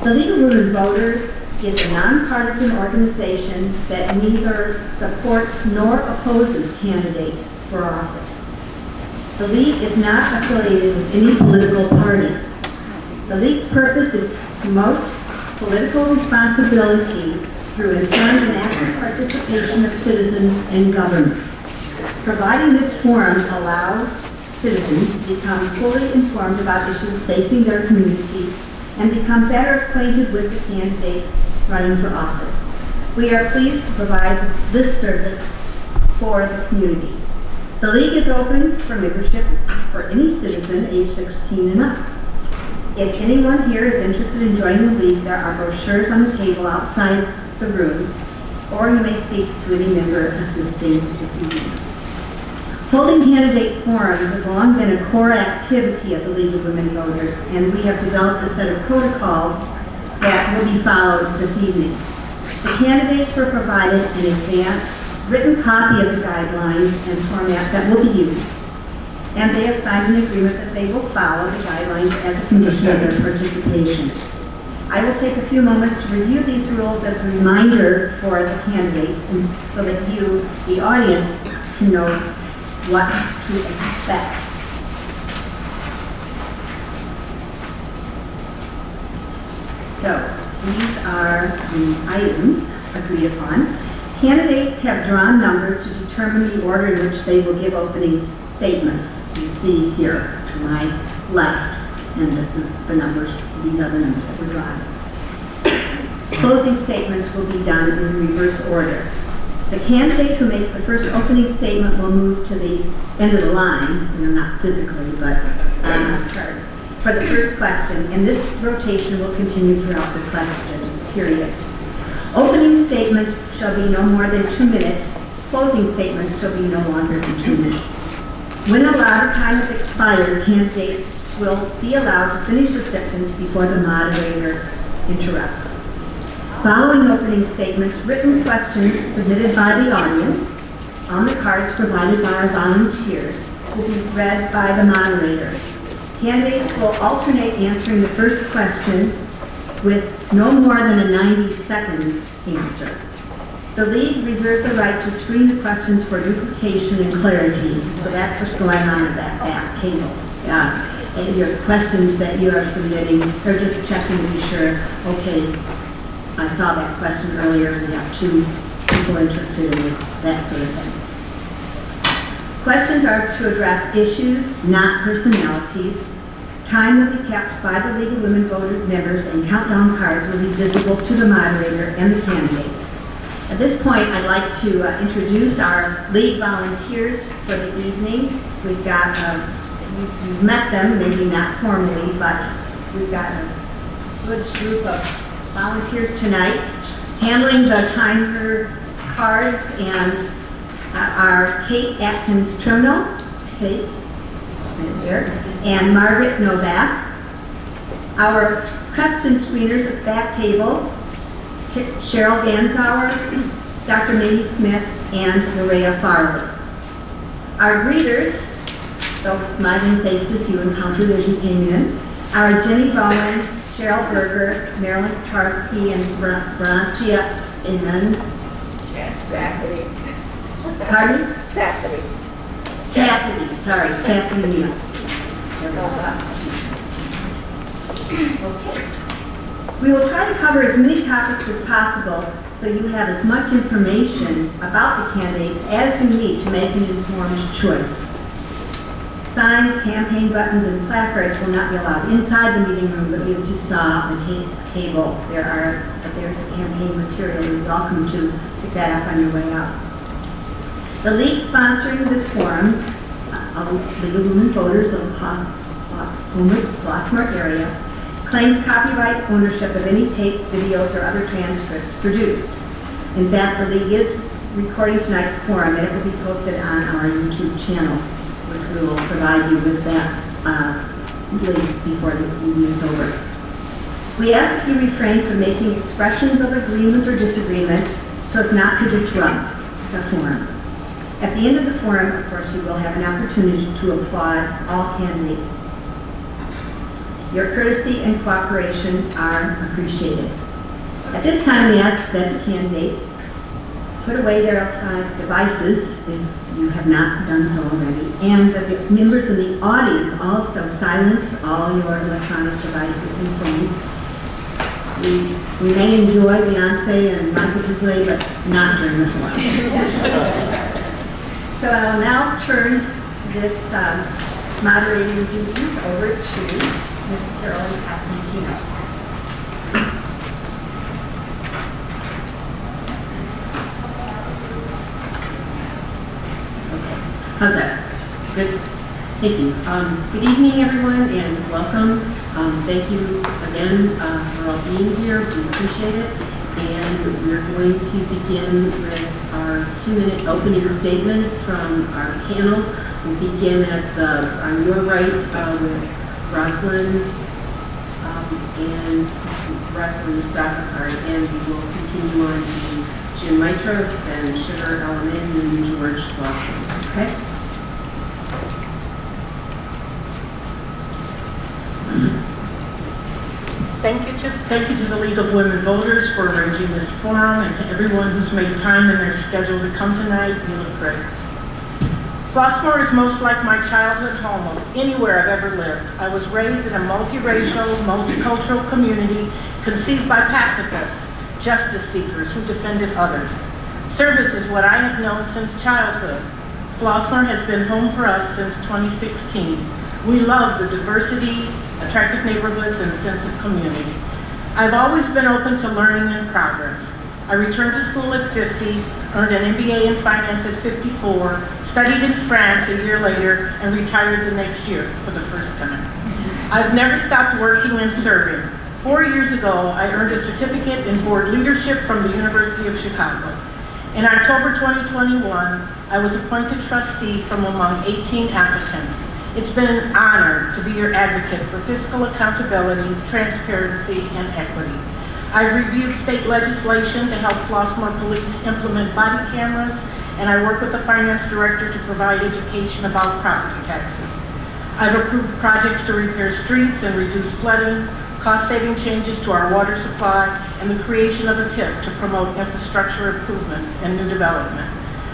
The League of Women Voters is a nonpartisan organization that neither supports nor opposes candidates for office. The League is not affiliated with any political party. The League's purpose is to promote political responsibility through informed and active participation of citizens in government. Providing this forum allows citizens to become fully informed about issues facing their community and become better acquainted with the candidates running for office. We are pleased to provide this service for the community. The League is open for membership for any citizen age 16 and up. If anyone here is interested in joining the League, there are brochures on the table outside the room, or you may speak to any member assisting this evening. Holding candidate forums has long been a core activity of the League of Women Voters, and we have developed a set of protocols that will be followed this evening. The candidates were provided an advance written copy of the guidelines and format that will be used, and they have signed an agreement that they will follow the guidelines as a condition of their participation. I will take a few moments to review these rules as a reminder for the candidates, and so that you, the audience, can know what to expect. So, these are the items agreed upon. Candidates have drawn numbers to determine the order in which they will give opening statements. You see here to my left, and this is the numbers, these are the numbers that were drawn. Closing statements will be done in reverse order. The candidate who makes the first opening statement will move to the end of the line, not physically, but for the first question, and this rotation will continue throughout the question period. Opening statements shall be no more than 2 minutes. Closing statements shall be no longer than 2 minutes. When allotted time has expired, candidates will be allowed to finish a sentence before the moderator interrupts. Following opening statements, written questions submitted by the audience on the cards provided by our volunteers will be read by the moderator. Candidates will alternate answering the first question with no more than a 90-second answer. The League reserves the right to screen the questions for duplication and clarity, so that's what's going on at that back table. And your questions that you are submitting, they're just checking to be sure, okay, I saw that question earlier, and we have 2 people interested in this, that sort of thing. Questions are to address issues, not personalities. Time will be kept by the League of Women Voter members, and countdown cards will be visible to the moderator and the candidates. At this point, I'd like to introduce our League volunteers for the evening. We've got, you've met them, maybe not formally, but we've got a good group of volunteers tonight. Handling the timer cards and are Kate Atkins-Trumno, Kate, right there, and Margaret Novak. Our question screeners at the back table, Cheryl Ganzauer, Dr. Mamie Smith, and Maria Farley. Our greeters, those smiling faces you encountered as you came in, are Jenny Bowen, Cheryl Berger, Marilyn Tarsky, and Brancia Inan. Chastity. Pardon? Chastity. Chastity, sorry, Chastity Neal. Okay. We will try to cover as many topics as possible so you have as much information about the candidates as you need to make an informed choice. Signs, campaign buttons, and placards will not be allowed inside the meeting room, but as you saw on the table, there's campaign material. You're welcome to pick that up on your way out. The League sponsoring this forum, League of Women Voters of Flossmoor area, claims copyright ownership of any tapes, videos, or other transcripts produced. In fact, the League is recording tonight's forum, and it will be posted on our YouTube channel, which we will provide you with that link before the evening is over. We ask that you refrain from making expressions of agreement or disagreement so as not to disrupt the forum. At the end of the forum, of course, you will have an opportunity to applaud all candidates. Your courtesy and cooperation are appreciated. At this time, we ask that the candidates put away their electronic devices if you have not done so already, and that the members in the audience also silence all your electronic devices and phones. We may enjoy Beyonce and Michael Bublé, but not during the forum. So I'll now turn this moderating duties over to Ms. Carolyn Cosentino. How's that? Good. Thank you. Good evening, everyone, and welcome. Thank you again for all being here. We appreciate it. And we're going to begin with our 2-minute opening statements from our panel. We'll begin on your right with Rosalind Mustafa, and we will continue on to Jim Mitros and Sugar Alamin and George Lofton. Okay? Thank you to the League of Women Voters for arranging this forum, and to everyone who's made time in their schedule to come tonight. You look great. Flossmoor is most like my childhood home of anywhere I've ever lived. I was raised in a multiracial, multicultural community conceived by pacifists, justice seekers who defended others. Service is what I have known since childhood. Flossmoor has been home for us since 2016. We love the diversity, attractive neighborhoods, and sense of community. I've always been open to learning and progress. I returned to school at 50, earned an MBA in finance at 54, studied in France a year later, and retired the next year for the first time. I've never stopped working and serving. 4 years ago, I earned a certificate in board leadership from the University of Chicago. In October 2021, I was appointed trustee from among 18 applicants. It's been an honor to be your advocate for fiscal accountability, transparency, and equity. I've reviewed state legislation to help Flossmoor Police implement body cameras, and I work with the finance director to provide education about property taxes. I've approved projects to repair streets and reduce flooding, cost-saving changes to our water supply, and the creation of a TIF to promote infrastructure improvements and new development.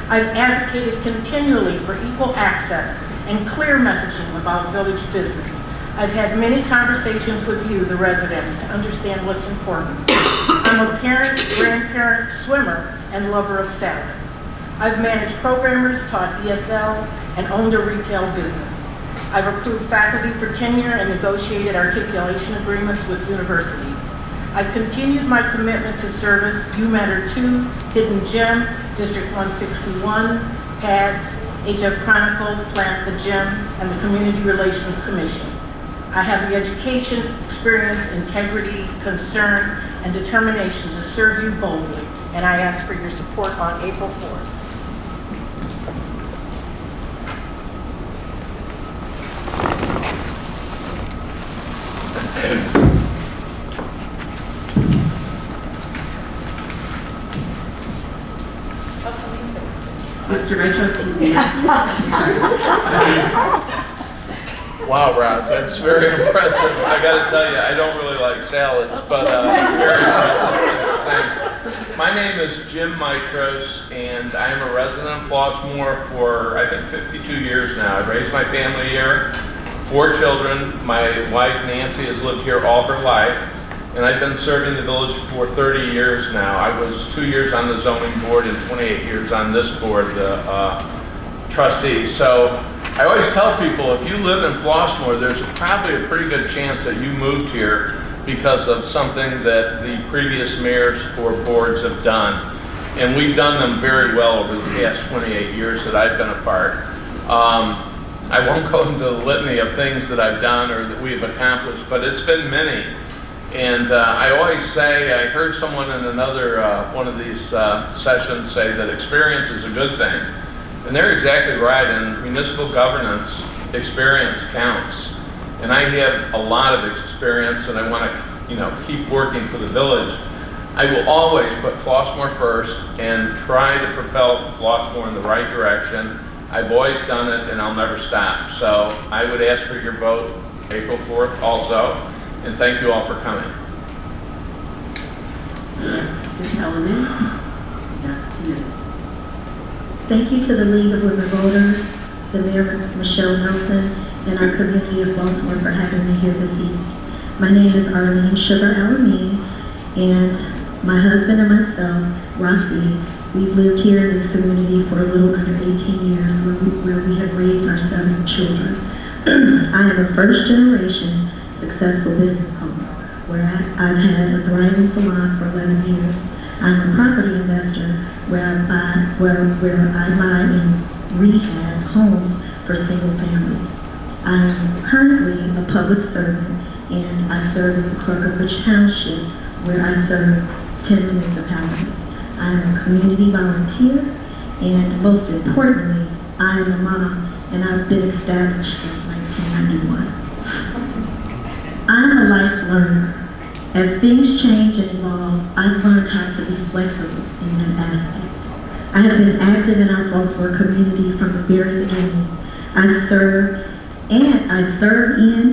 I've advocated continually for equal access and clear messaging about village business. I've had many conversations with you, the residents, to understand what's important. I'm a parent, grandparent, swimmer, and lover of salads. I've managed programmers, taught ESL, and owned a retail business. I've approved faculty for tenure and negotiated articulation agreements with universities. I've continued my commitment to service, You Matter 2, Hidden Gem, District 161, PADS, HF Chronicle, Plant the Gem, and the Community Relations Commission. I have the education, experience, integrity, concern, and determination to serve you boldly, and I ask for your support on April 4th. Mr. Mitros, you next. Wow, Roz, that's very impressive. I got to tell you, I don't really like salads, but very impressive. My name is Jim Mitros, and I am a resident of Flossmoor for, I think, 52 years now. I've raised my family here, 4 children. My wife, Nancy, has lived here all her life, and I've been serving the village for 30 years now. I was 2 years on the zoning board and 28 years on this board, the trustee. So I always tell people, if you live in Flossmoor, there's probably a pretty good chance that you moved here because of something that the previous mayors or boards have done. And we've done them very well over the past 28 years that I've been a part. I won't go into the litany of things that I've done or that we've accomplished, but it's been many. And I always say, I heard someone in another one of these sessions say that experience is a good thing. And they're exactly right. In municipal governance, experience counts. And I have a lot of experience, and I want to, keep working for the village. I will always put Flossmoor first and try to propel Flossmoor in the right direction. I've always done it, and I'll never stop. So I would ask for your vote April 4th also. And thank you all for coming. Ms. Ellerman, you have 2 minutes. Thank you to the League of Women Voters, the Mayor, Michelle Nelson, and our community of Flossmoor for having me here this evening. My name is Arlene Sugar Alameen, and my husband and myself, Rafi, we've lived here in this community for a little under 18 years where we have raised our 7 children. I am a first-generation successful business owner where I've had a thriving salon for 11 years. I'm a property investor where I buy and rehab homes for single families. I am currently a public servant, and I serve as the clerk of Rich Township, where I serve 10 municipalities. I am a community volunteer, and most importantly, I am a mom, and I've been established since 1991. I'm a life learner. As things change and evolve, I've learned how to be flexible in that aspect. I have been active in our Flossmoor community from the very beginning. I serve in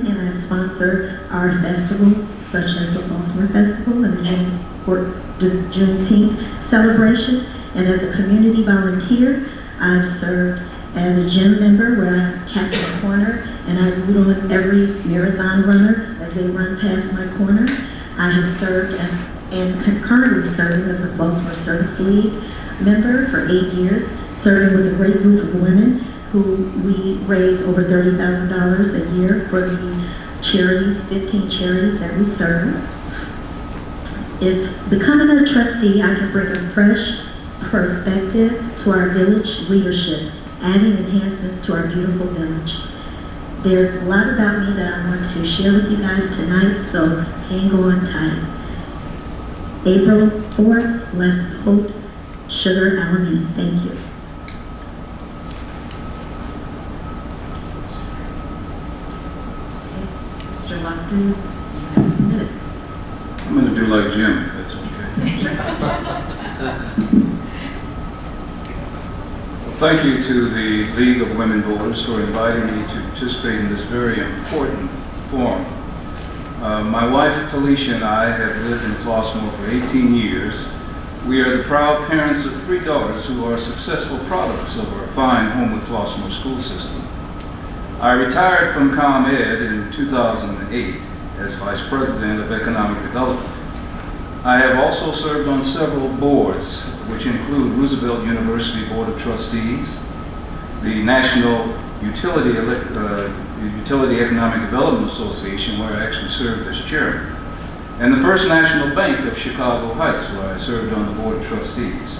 and I sponsor our festivals such as the Flossmoor Festival and the Juneteenth celebration. And as a community volunteer, I've served as a gym member where I captain a corner and I root on every marathon runner as they run past my corner. I have served as and currently serving as the Flossmoor Service League member for 8 years, serving with a great group of women who we raise over $30,000 a year for the charities, 15 charities that we serve. If becoming a trustee, I can bring a fresh perspective to our village leadership, adding enhancements to our beautiful village. There's a lot about me that I want to share with you guys tonight, so hang on tight. April 4th, let's vote Sugar Alameen. Thank you. Mr. Lofton, you have 2 minutes. I'm going to do like Jim, if that's okay. Well, thank you to the League of Women Voters for inviting me to participate in this very important forum. My wife Felicia and I have lived in Flossmoor for 18 years. We are the proud parents of 3 daughters who are successful products of our fine Homewood Flossmoor school system. I retired from ComEd in 2008 as Vice President of Economic Development. I have also served on several boards, which include Roosevelt University Board of Trustees, the National Utility Economic Development Association, where I actually served as chairman, and the First National Bank of Chicago Heights, where I served on the Board of Trustees.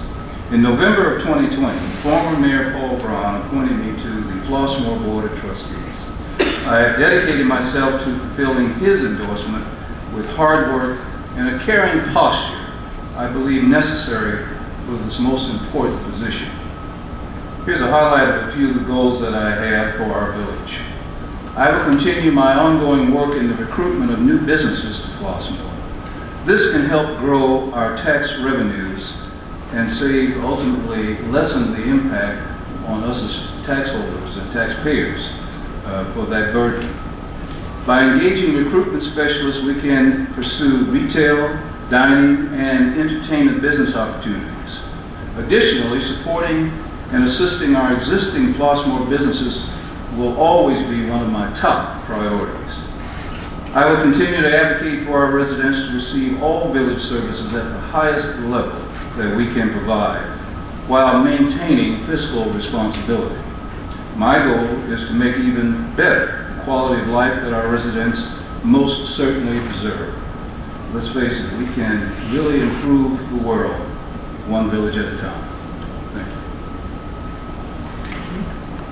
In November of 2020, former Mayor Paul Brown appointed me to the Flossmoor Board of Trustees. I have dedicated myself to fulfilling his endorsement with hard work and a caring posture I believe necessary for this most important position. Here's a highlight of a few of the goals that I have for our village. I will continue my ongoing work in the recruitment of new businesses to Flossmoor. This can help grow our tax revenues and ultimately lessen the impact on us as tax holders and taxpayers for that burden. By engaging recruitment specialists, we can pursue retail, dining, and entertainment business opportunities. Additionally, supporting and assisting our existing Flossmoor businesses will always be one of my top priorities. I will continue to advocate for our residents to receive all village services at the highest level that we can provide, while maintaining fiscal responsibility. My goal is to make even better the quality of life that our residents most certainly deserve. Let's face it, we can really improve the world one village at a time. Thank you.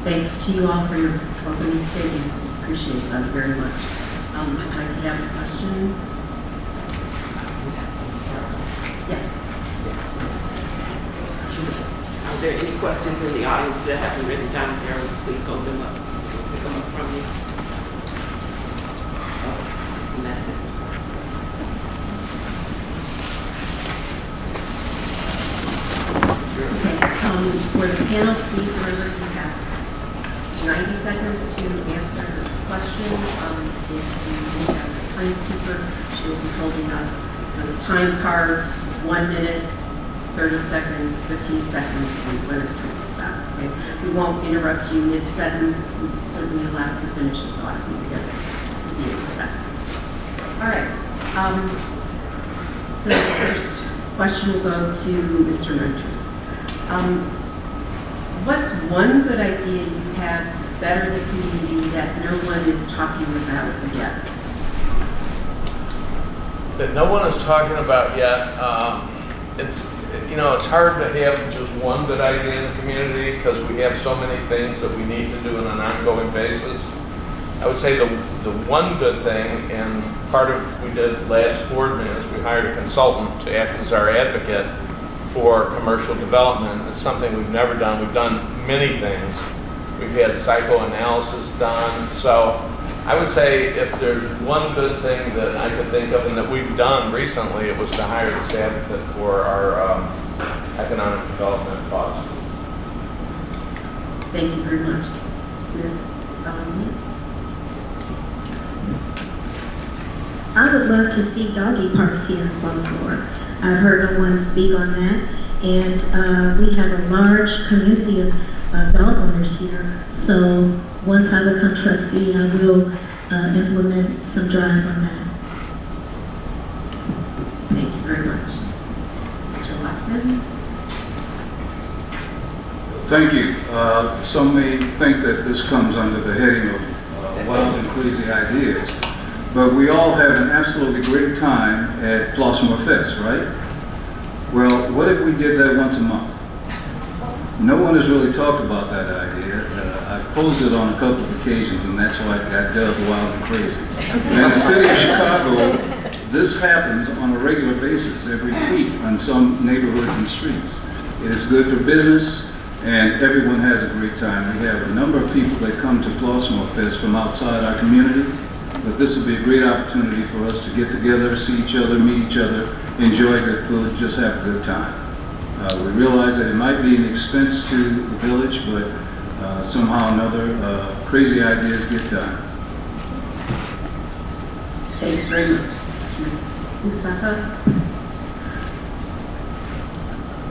Thanks to you all for your opening statements. Appreciate that very much. I have questions. Yeah. Are there any questions in the audience that have been written down here? Please hold them up. We'll pick them up from you. And that's it. Okay. For the panel, please remember you have 90 seconds to answer the question. If you have timekeeper. She will be holding up the time cards, 1 minute, 30 seconds, 15 seconds, and when it's time to stop. Okay? We won't interrupt you mid-sentence. We're certainly allowed to finish the thought if we get to the end of that. All right. So the first question will go to Mr. Mentris. What's one good idea you had to better the community that no one is talking about yet? That no one is talking about yet. It's hard to have just one good idea in the community because we have so many things that we need to do on an ongoing basis. I would say the one good thing, and part of what we did last board meeting, is we hired a consultant to act as our advocate for commercial development. It's something we've never done. We've done many things. We've had psychoanalysis done. So I would say if there's one good thing that I could think of and that we've done recently, it was to hire this advocate for our economic development costs. Thank you very much. Ms. Bellamy? I would love to see doggy parks here in Flossmoor. I've heard no one speak on that, and we have a large community of dog owners here. So once I become trustee, I will implement some drive on that. Thank you very much. Mr. Lofton? Thank you. Some may think that this comes under the heading of wild and crazy ideas, but we all have an absolutely great time at Flossmoor Fest, right? Well, what if we did that once a month? No one has really talked about that idea. I've posed it on a couple of occasions, and that's why it got dubbed wild and crazy. And in the city of Chicago, this happens on a regular basis every week on some neighborhoods and streets. It is good for business, and everyone has a great time. We have a number of people that come to Flossmoor Fest from outside our community, but this would be a great opportunity for us to get together, see each other, meet each other, enjoy good food, just have a good time. We realize that it might be an expense to the village, but somehow or another, crazy ideas get done. Thank you very much. Ms. Mustafa?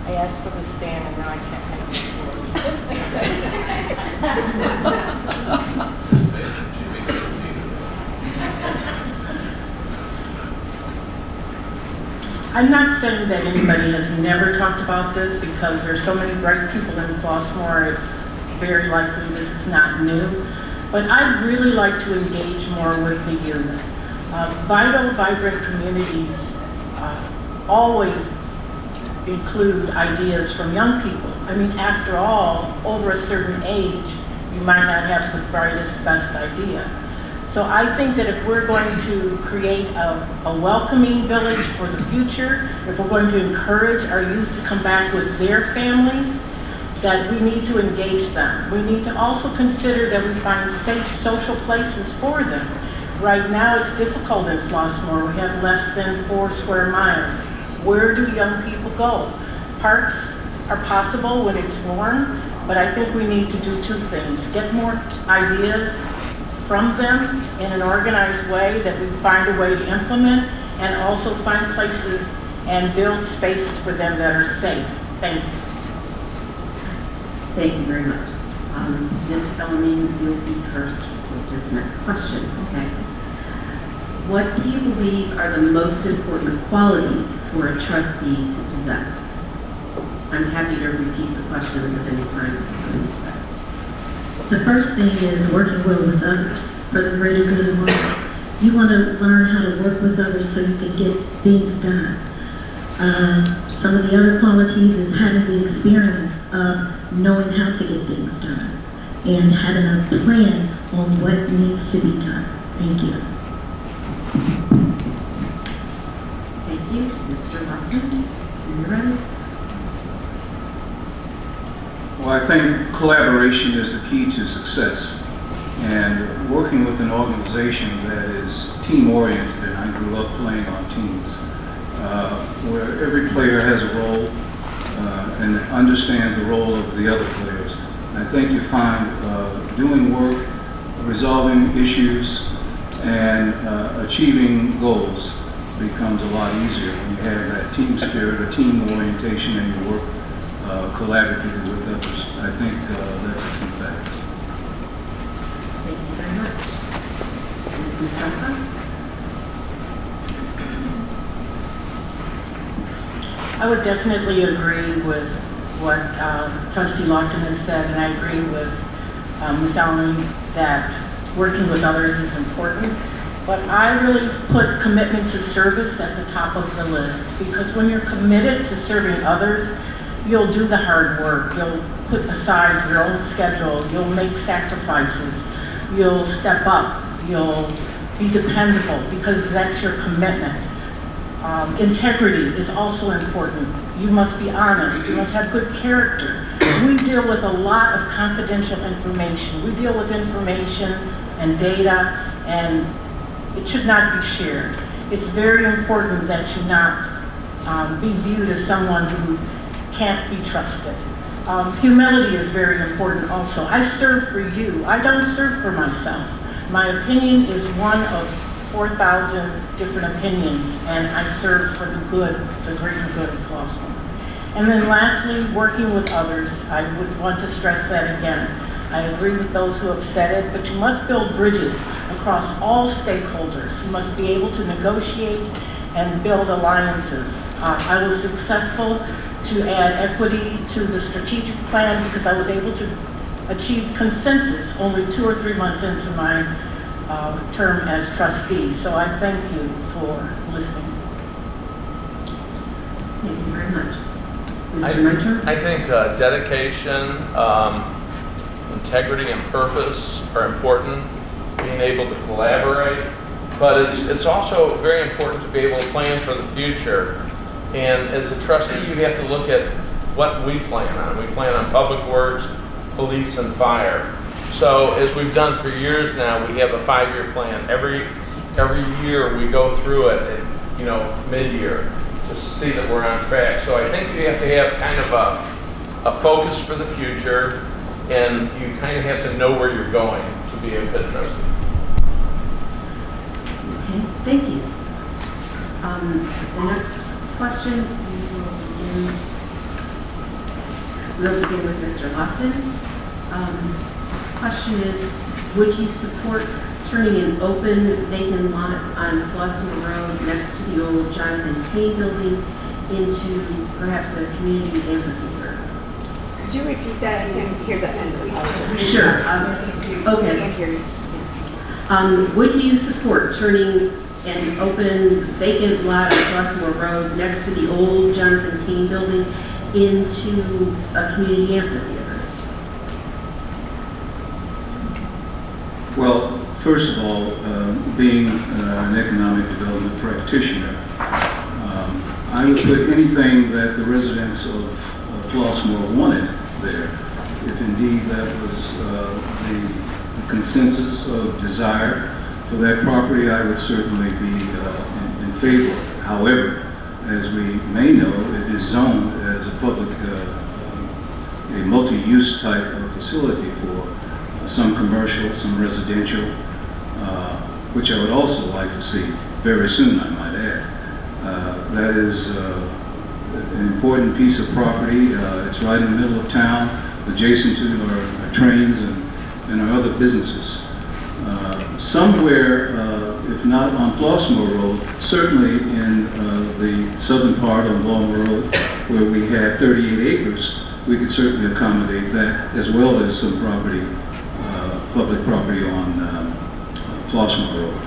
I asked for the stand and now I can't have the I'm not saying that anybody has never talked about this because there's so many bright people in Flossmoor, it's very likely this is not new. But I'd really like to engage more with the youth. Vital, vibrant communities always include ideas from young people. I mean, after all, over a certain age, you might not have the brightest, best idea. So I think that if we're going to create a welcoming village for the future, if we're going to encourage our youth to come back with their families, that we need to engage them. We need to also consider that we find safe social places for them. Right now it's difficult in Flossmoor. We have less than 4 square miles. Where do young people go? Parks are possible when it's warm, but I think we need to do 2 things. Get more ideas from them in an organized way that we find a way to implement, and also find places and build spaces for them that are safe. Thank you. Thank you very much. Ms. Bellamy, you'll be first with this next question, okay? What do you believe are the most important qualities for a trustee to possess? I'm happy to repeat the questions at any time if someone needs that. The first thing is working well with others for the greater good of all. You want to learn how to work with others so you can get things done. Some of the other qualities is having the experience of knowing how to get things done and having a plan on what needs to be done. Thank you. Thank you. Mr. Lofton, you're ready. Well, I think collaboration is the key to success. And working with an organization that is team-oriented, and I grew up playing on teams, where every player has a role and understands the role of the other players. I think you find doing work, resolving issues, and achieving goals becomes a lot easier when you have that team spirit or team orientation and you work collaboratively with others. I think that's a key factor. Thank you very much. Ms. Mustafa? I would definitely agree with what Trustee Lofton has said, and I agree with Ms. Allen that working with others is important. But I really put commitment to service at the top of the list, because when you're committed to serving others, you'll do the hard work. You'll put aside your own schedule. You'll make sacrifices. You'll step up. You'll be dependable because that's your commitment. Integrity is also important. You must be honest. You must have good character. We deal with a lot of confidential information. We deal with information and data, and it should not be shared. It's very important that you not be viewed as someone who can't be trusted. Humility is very important also. I serve for you. I don't serve for myself. My opinion is one of 4,000 different opinions, and I serve for the good, the greater good of Flossmoor. And then lastly, working with others. I would want to stress that again. I agree with those who have said it, but you must build bridges across all stakeholders. You must be able to negotiate and build alliances. I was successful to add equity to the strategic plan because I was able to achieve consensus only 2 or 3 months into my term as trustee. So I thank you for listening. Thank you very much. Mr. Mitros? I think dedication, integrity, and purpose are important. Being able to collaborate, but it's also very important to be able to plan for the future. And as a trustee, you have to look at what we plan on. We plan on public works, police, and fire. So as we've done for years now, we have a 5-year plan. Every year we go through it at mid-year to see that we're on track. So I think you have to have kind of a focus for the future, and you kind of have to know where you're going to be a good trustee. Okay, thank you. The next question, we'll begin with Mr. Lofton. This question is, would you support turning an open vacant lot on Flossmoor Road next to the old Jonathan Kane building into perhaps a community amphitheater? Could you repeat that? I didn't hear the end of the question. Sure. Okay. I can't hear you. Would you support turning an open vacant lot on Flossmoor Road next to the old Jonathan Kane building into a community amphitheater? Well, first of all, being an economic development practitioner, I would put anything that the residents of Flossmoor wanted there. If indeed that was the consensus of desire for that property, I would certainly be in favor of it. However, as we may know, it is zoned as a public, a multi-use type of facility for some commercial, some residential, which I would also like to see very soon, I might add. That is an important piece of property. It's right in the middle of town. Adjacent to our trains and our other businesses. Somewhere, if not on Flossmoor Road, certainly in the southern part of Baltimore Road, where we have 38 acres, we could certainly accommodate that, as well as some property, public property on Flossmoor Road.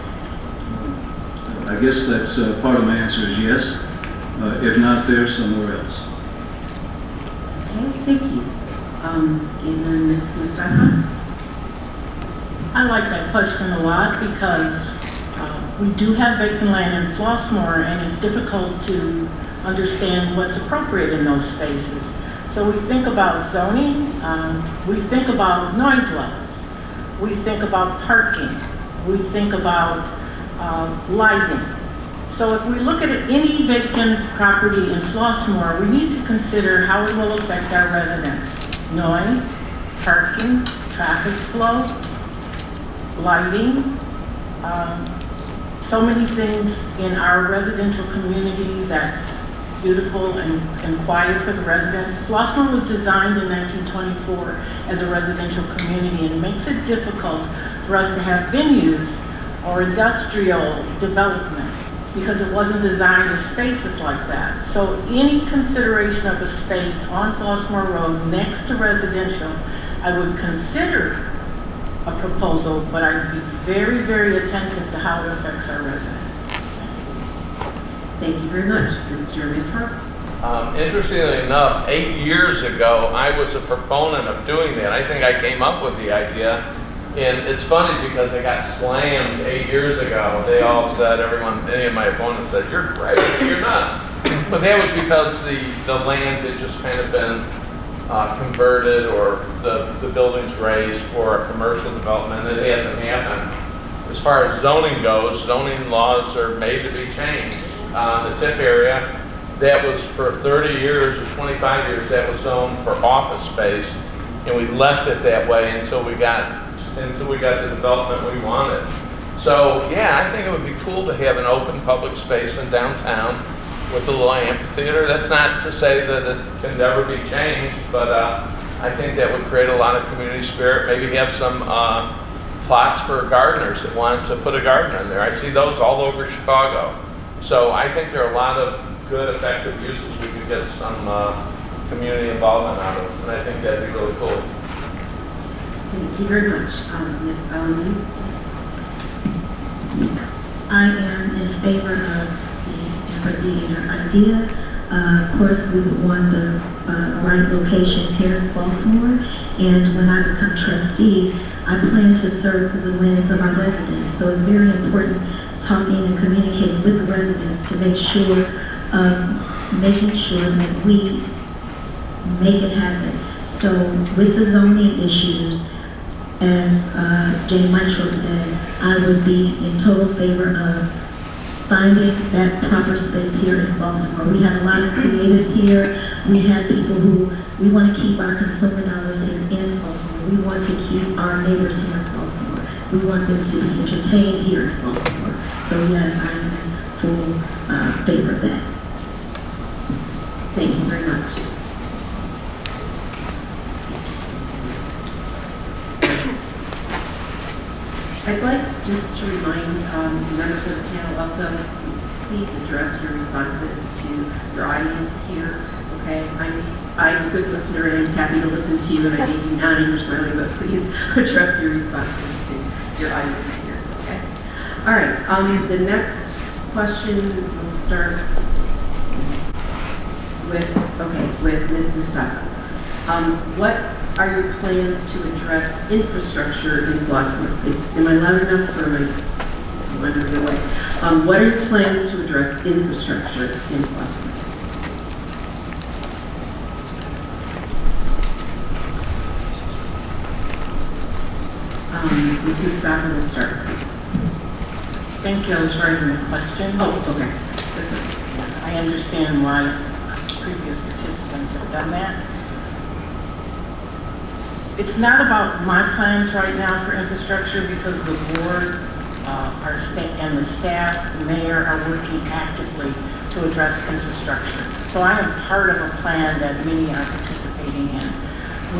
I guess that's part of my answer is yes. If not there, somewhere else. Okay, thank you. And then Ms. Mustafa? I like that question a lot because we do have vacant land in Flossmoor, and it's difficult to understand what's appropriate in those spaces. So we think about zoning, we think about noise levels, we think about parking, we think about lighting. So if we look at any vacant property in Flossmoor, we need to consider how it will affect our residents. Noise, parking, traffic flow, lighting, So many things in our residential community that's beautiful and quiet for the residents. Flossmoor was designed in 1924 as a residential community, and it makes it difficult for us to have venues or industrial development because it wasn't designed with spaces like that. So any consideration of a space on Flossmoor Road next to residential, I would consider a proposal, but I'd be very, very attentive to how it affects our residents. Thank you very much. Mr. Mitros? Interestingly enough, 8 years ago, I was a proponent of doing that. I think I came up with the idea. And it's funny because I got slammed 8 years ago. They all said, any of my opponents said, "You're crazy, you're nuts." But that was because the land had just kind of been converted or the buildings raised for a commercial development. It hasn't happened. As far as zoning goes, zoning laws are made to be changed. The TIF area, that was for 30 years or 25 years, that was zoned for office space. And we left it that way until we got the development we wanted. So yeah, I think it would be cool to have an open public space in downtown with a little amphitheater. That's not to say that it can never be changed, but I think that would create a lot of community spirit. Maybe have some plots for gardeners that want to put a garden in there. I see those all over Chicago. So I think there are a lot of good, effective uses we could get some community involvement out of, and I think that'd be really cool. Thank you very much. Ms. Bellamy? I am in favor of the amphitheater idea. Of course, we would want the right location here in Flossmoor, and when I become trustee, I plan to serve through the lens of our residents. So it's very important talking and communicating with the residents to making sure that we make it happen. So with the zoning issues, as Jane Mitchell said, I would be in total favor of finding that proper space here in Flossmoor. We have a lot of creators here. We have people who, we want to keep our consumer dollars here in Flossmoor. We want to keep our neighbors here in Flossmoor. We want them to be entertained here in Flossmoor. So yes, I am in full favor of that. Thank you very much. I'd like just to remind members of the panel also, please address your responses to your audience here, okay? I'm a good listener and I'm happy to listen to you, and I may be nodding or smiling, but please address your responses to your audience here, okay? All right, the next question will start with Ms. Musato. What are your plans to address infrastructure in Flossmoor? Am I loud enough or am I wondering the way? What are your plans to address infrastructure in Flossmoor? Ms. Musato will start. Thank you, I was writing the question. Oh, okay. That's okay. I understand why previous participants have done that. It's not about my plans right now for infrastructure because the board, and the staff, the mayor are working actively to address infrastructure. So I am part of a plan that many are participating in.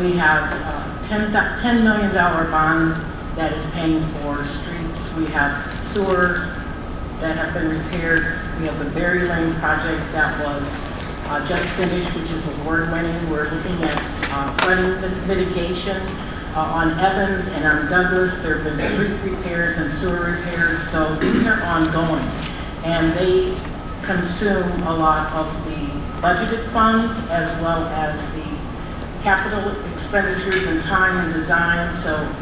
We have a $10 million bond that is paying for streets. We have sewers that have been repaired. We have the Berry Lane project that was just finished, which is award-winning. We're looking at flooding mitigation on Evans and on Douglas. There have been street repairs and sewer repairs, so these are ongoing. And they consume a lot of the budgeted funds as well as the capital expenditures and time and design. So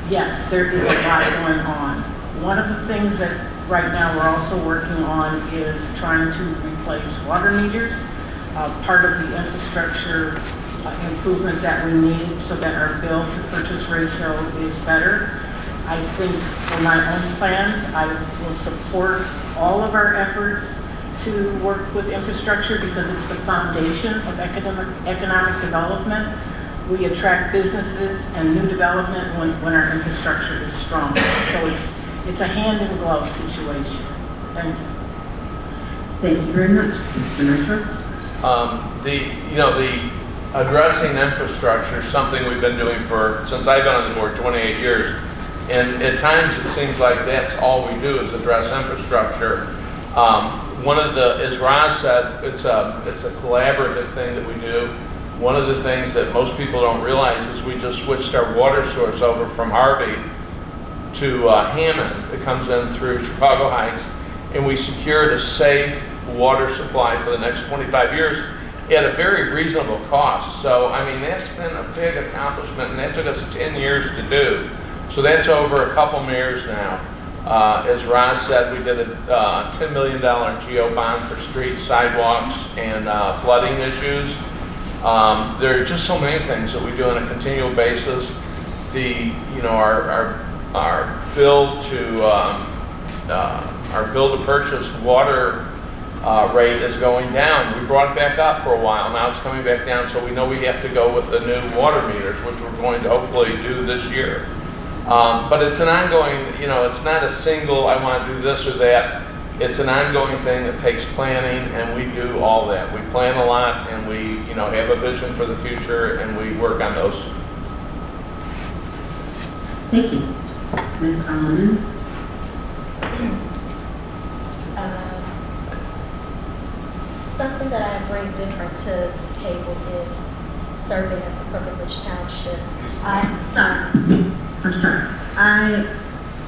yes, there is a lot going on. One of the things that right now we're also working on is trying to replace water meters. Part of the infrastructure improvements that we need so that our bill to purchase ratio is better. I think for my own plans, I will support all of our efforts to work with infrastructure because it's the foundation of economic development. We attract businesses and new development when our infrastructure is strong. So It's a hand-in-glove situation. Thank you. Thank you very much. Mr. Nitros? The addressing infrastructure is something we've been doing since I've been on the board, 28 years. And at times it seems like that's all we do is address infrastructure. As Roz said, it's a collaborative thing that we do. One of the things that most people don't realize is we just switched our water source over from Harvey to Hammond. It comes in through Chicago Heights, and we secured a safe water supply for the next 25 years at a very reasonable cost. So, I mean, that's been a big accomplishment, and that took us 10 years to do. So that's over a couple mayors now. As Roz said, we did a $10 million GO bond for streets, sidewalks, and flooding issues. There are just so many things that we do on a continual basis. Our bill to purchase water rate is going down. We brought it back up for a while. Now it's coming back down, so we know we have to go with the new water meters, which we're going to hopefully do this year. But it's an ongoing, it's not a single, I want to do this or that. It's an ongoing thing that takes planning, and we do all that. We plan a lot, and we, have a vision for the future, and we work on those. Thank you. Ms. Allen? Something that I bring different to the table is serving as the Crooked Ridge Township. I'm sorry. I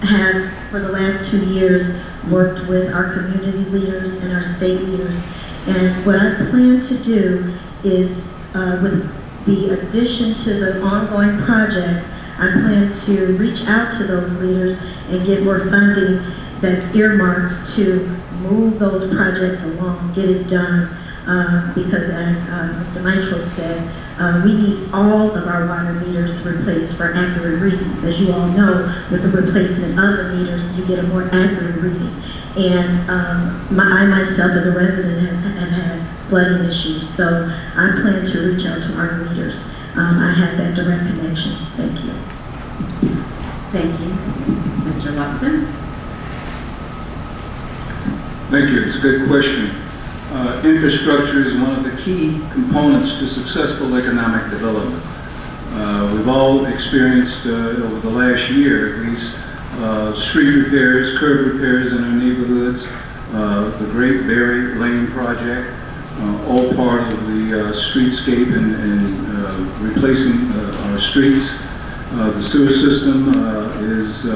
have, for the last 2 years, worked with our community leaders and our state leaders. And what I plan to do is, with the addition to the ongoing projects, I plan to reach out to those leaders and get more funding that's earmarked to move those projects along, get it done. Because as Mr. Nitros said, we need all of our water meters replaced for accurate readings. As you all know, with the replacement of the meters, you get a more accurate reading. And I myself, as a resident, have had flooding issues, so I plan to reach out to our leaders. I have that direct connection. Thank you. Thank you. Mr. Lupton? Thank you. It's a good question. Infrastructure is one of the key components to successful economic development. We've all experienced over the last year at least street repairs, curb repairs in our neighborhoods, the Great Berry Lane project, all part of the streetscape and replacing our streets. The sewer system is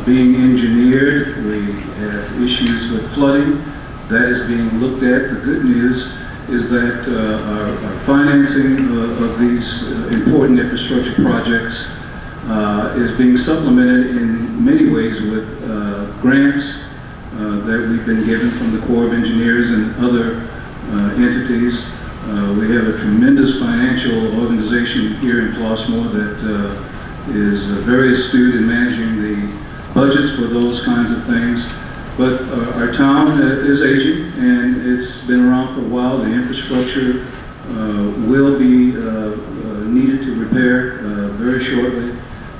being engineered. We have issues with flooding. That is being looked at. The good news is that our financing of these important infrastructure projects is being supplemented in many ways with grants that we've been given from the Corps of Engineers and other entities. We have a tremendous financial organization here in Flossmoor that is very astute in managing the budgets for those kinds of things. But our town is aging, and it's been around for a while. The infrastructure will be needed to repair very shortly,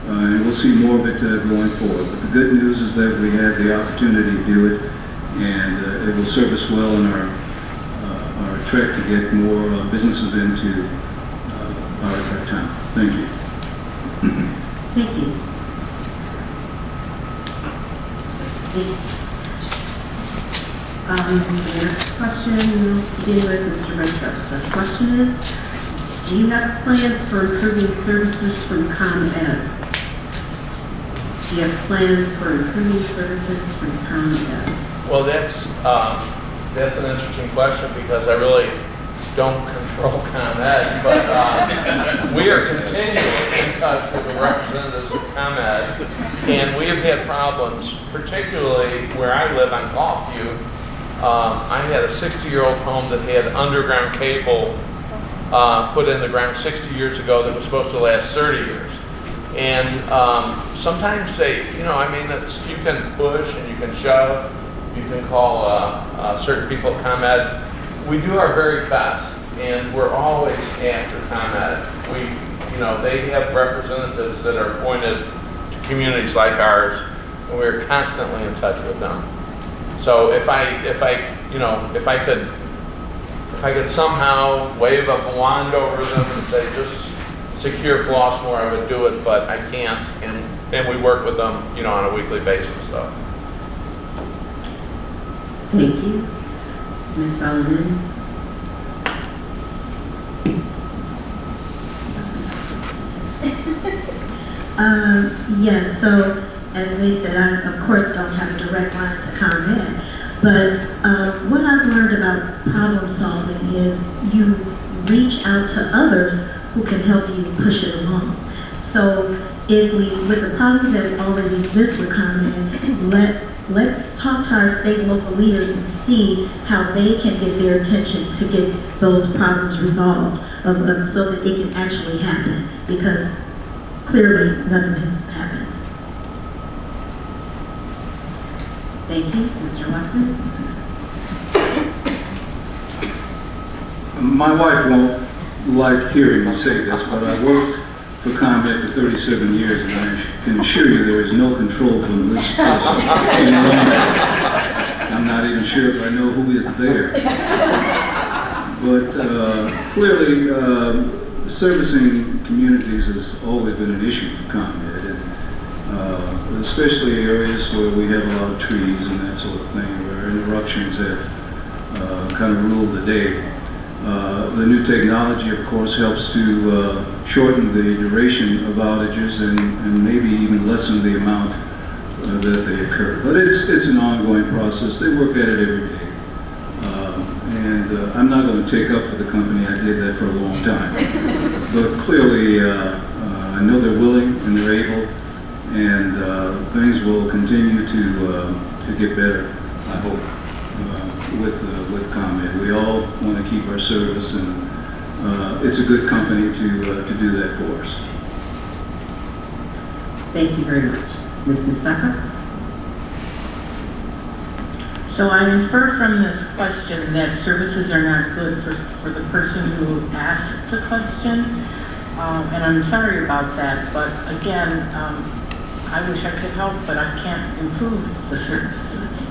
and we'll see more of it going forward. But the good news is that we have the opportunity to do it, and it will serve us well in our trek to get more businesses into our town. Thank you. Thank you. The next question we'll begin with Mr. Nitros. The question is, do you have plans for improving services from ComEd? Do you have plans for improving services from ComEd? Well, that's an interesting question because I really don't control ComEd, but we are continually in touch with the representatives of ComEd, and we have had problems, particularly where I live on Gulfview. I had a 60-year-old home that had underground cable put in the ground 60 years ago that was supposed to last 30 years. And sometimes you can push and you can shove, you can call certain people at ComEd. We do our very best, and we're always after ComEd. They have representatives that are appointed to communities like ours, and we are constantly in touch with them. So if I could somehow wave a wand over them and say, just secure Flossmoor, I would do it, but I can't, and we work with them, on a weekly basis, though. Thank you. Ms. Sullivan? Yes, so as they said, I of course don't have a direct line to ComEd, but what I've learned about problem solving is you reach out to others who can help you push it along. So if with the problems that already exist with ComEd, let's talk to our state and local leaders and see how they can get their attention to get those problems resolved so that it can actually happen, because clearly nothing has happened. Thank you. Mr. Lupton? My wife won't like hearing me say this, but I worked for ComEd for 37 years, and I can assure you there is no control from this person any longer. I'm not even sure if I know who is there. But clearly, servicing communities has always been an issue for ComEd, and especially areas where we have a lot of trees and that sort of thing, where interruptions have kind of ruled the day. The new technology, of course, helps to shorten the duration of outages and maybe even lessen the amount that they occur. But it's an ongoing process. They work at it every day. And I'm not going to take up for the company. I did that for a long time. But clearly, I know they're willing and they're able, and things will continue to get better, I hope, with ComEd. We all want to keep our service, and it's a good company to do that for us. Thank you very much. Ms. Mustafa? So I infer from this question that services are not good for the person who asked the question, and I'm sorry about that, but again, I wish I could help, but I can't improve the services.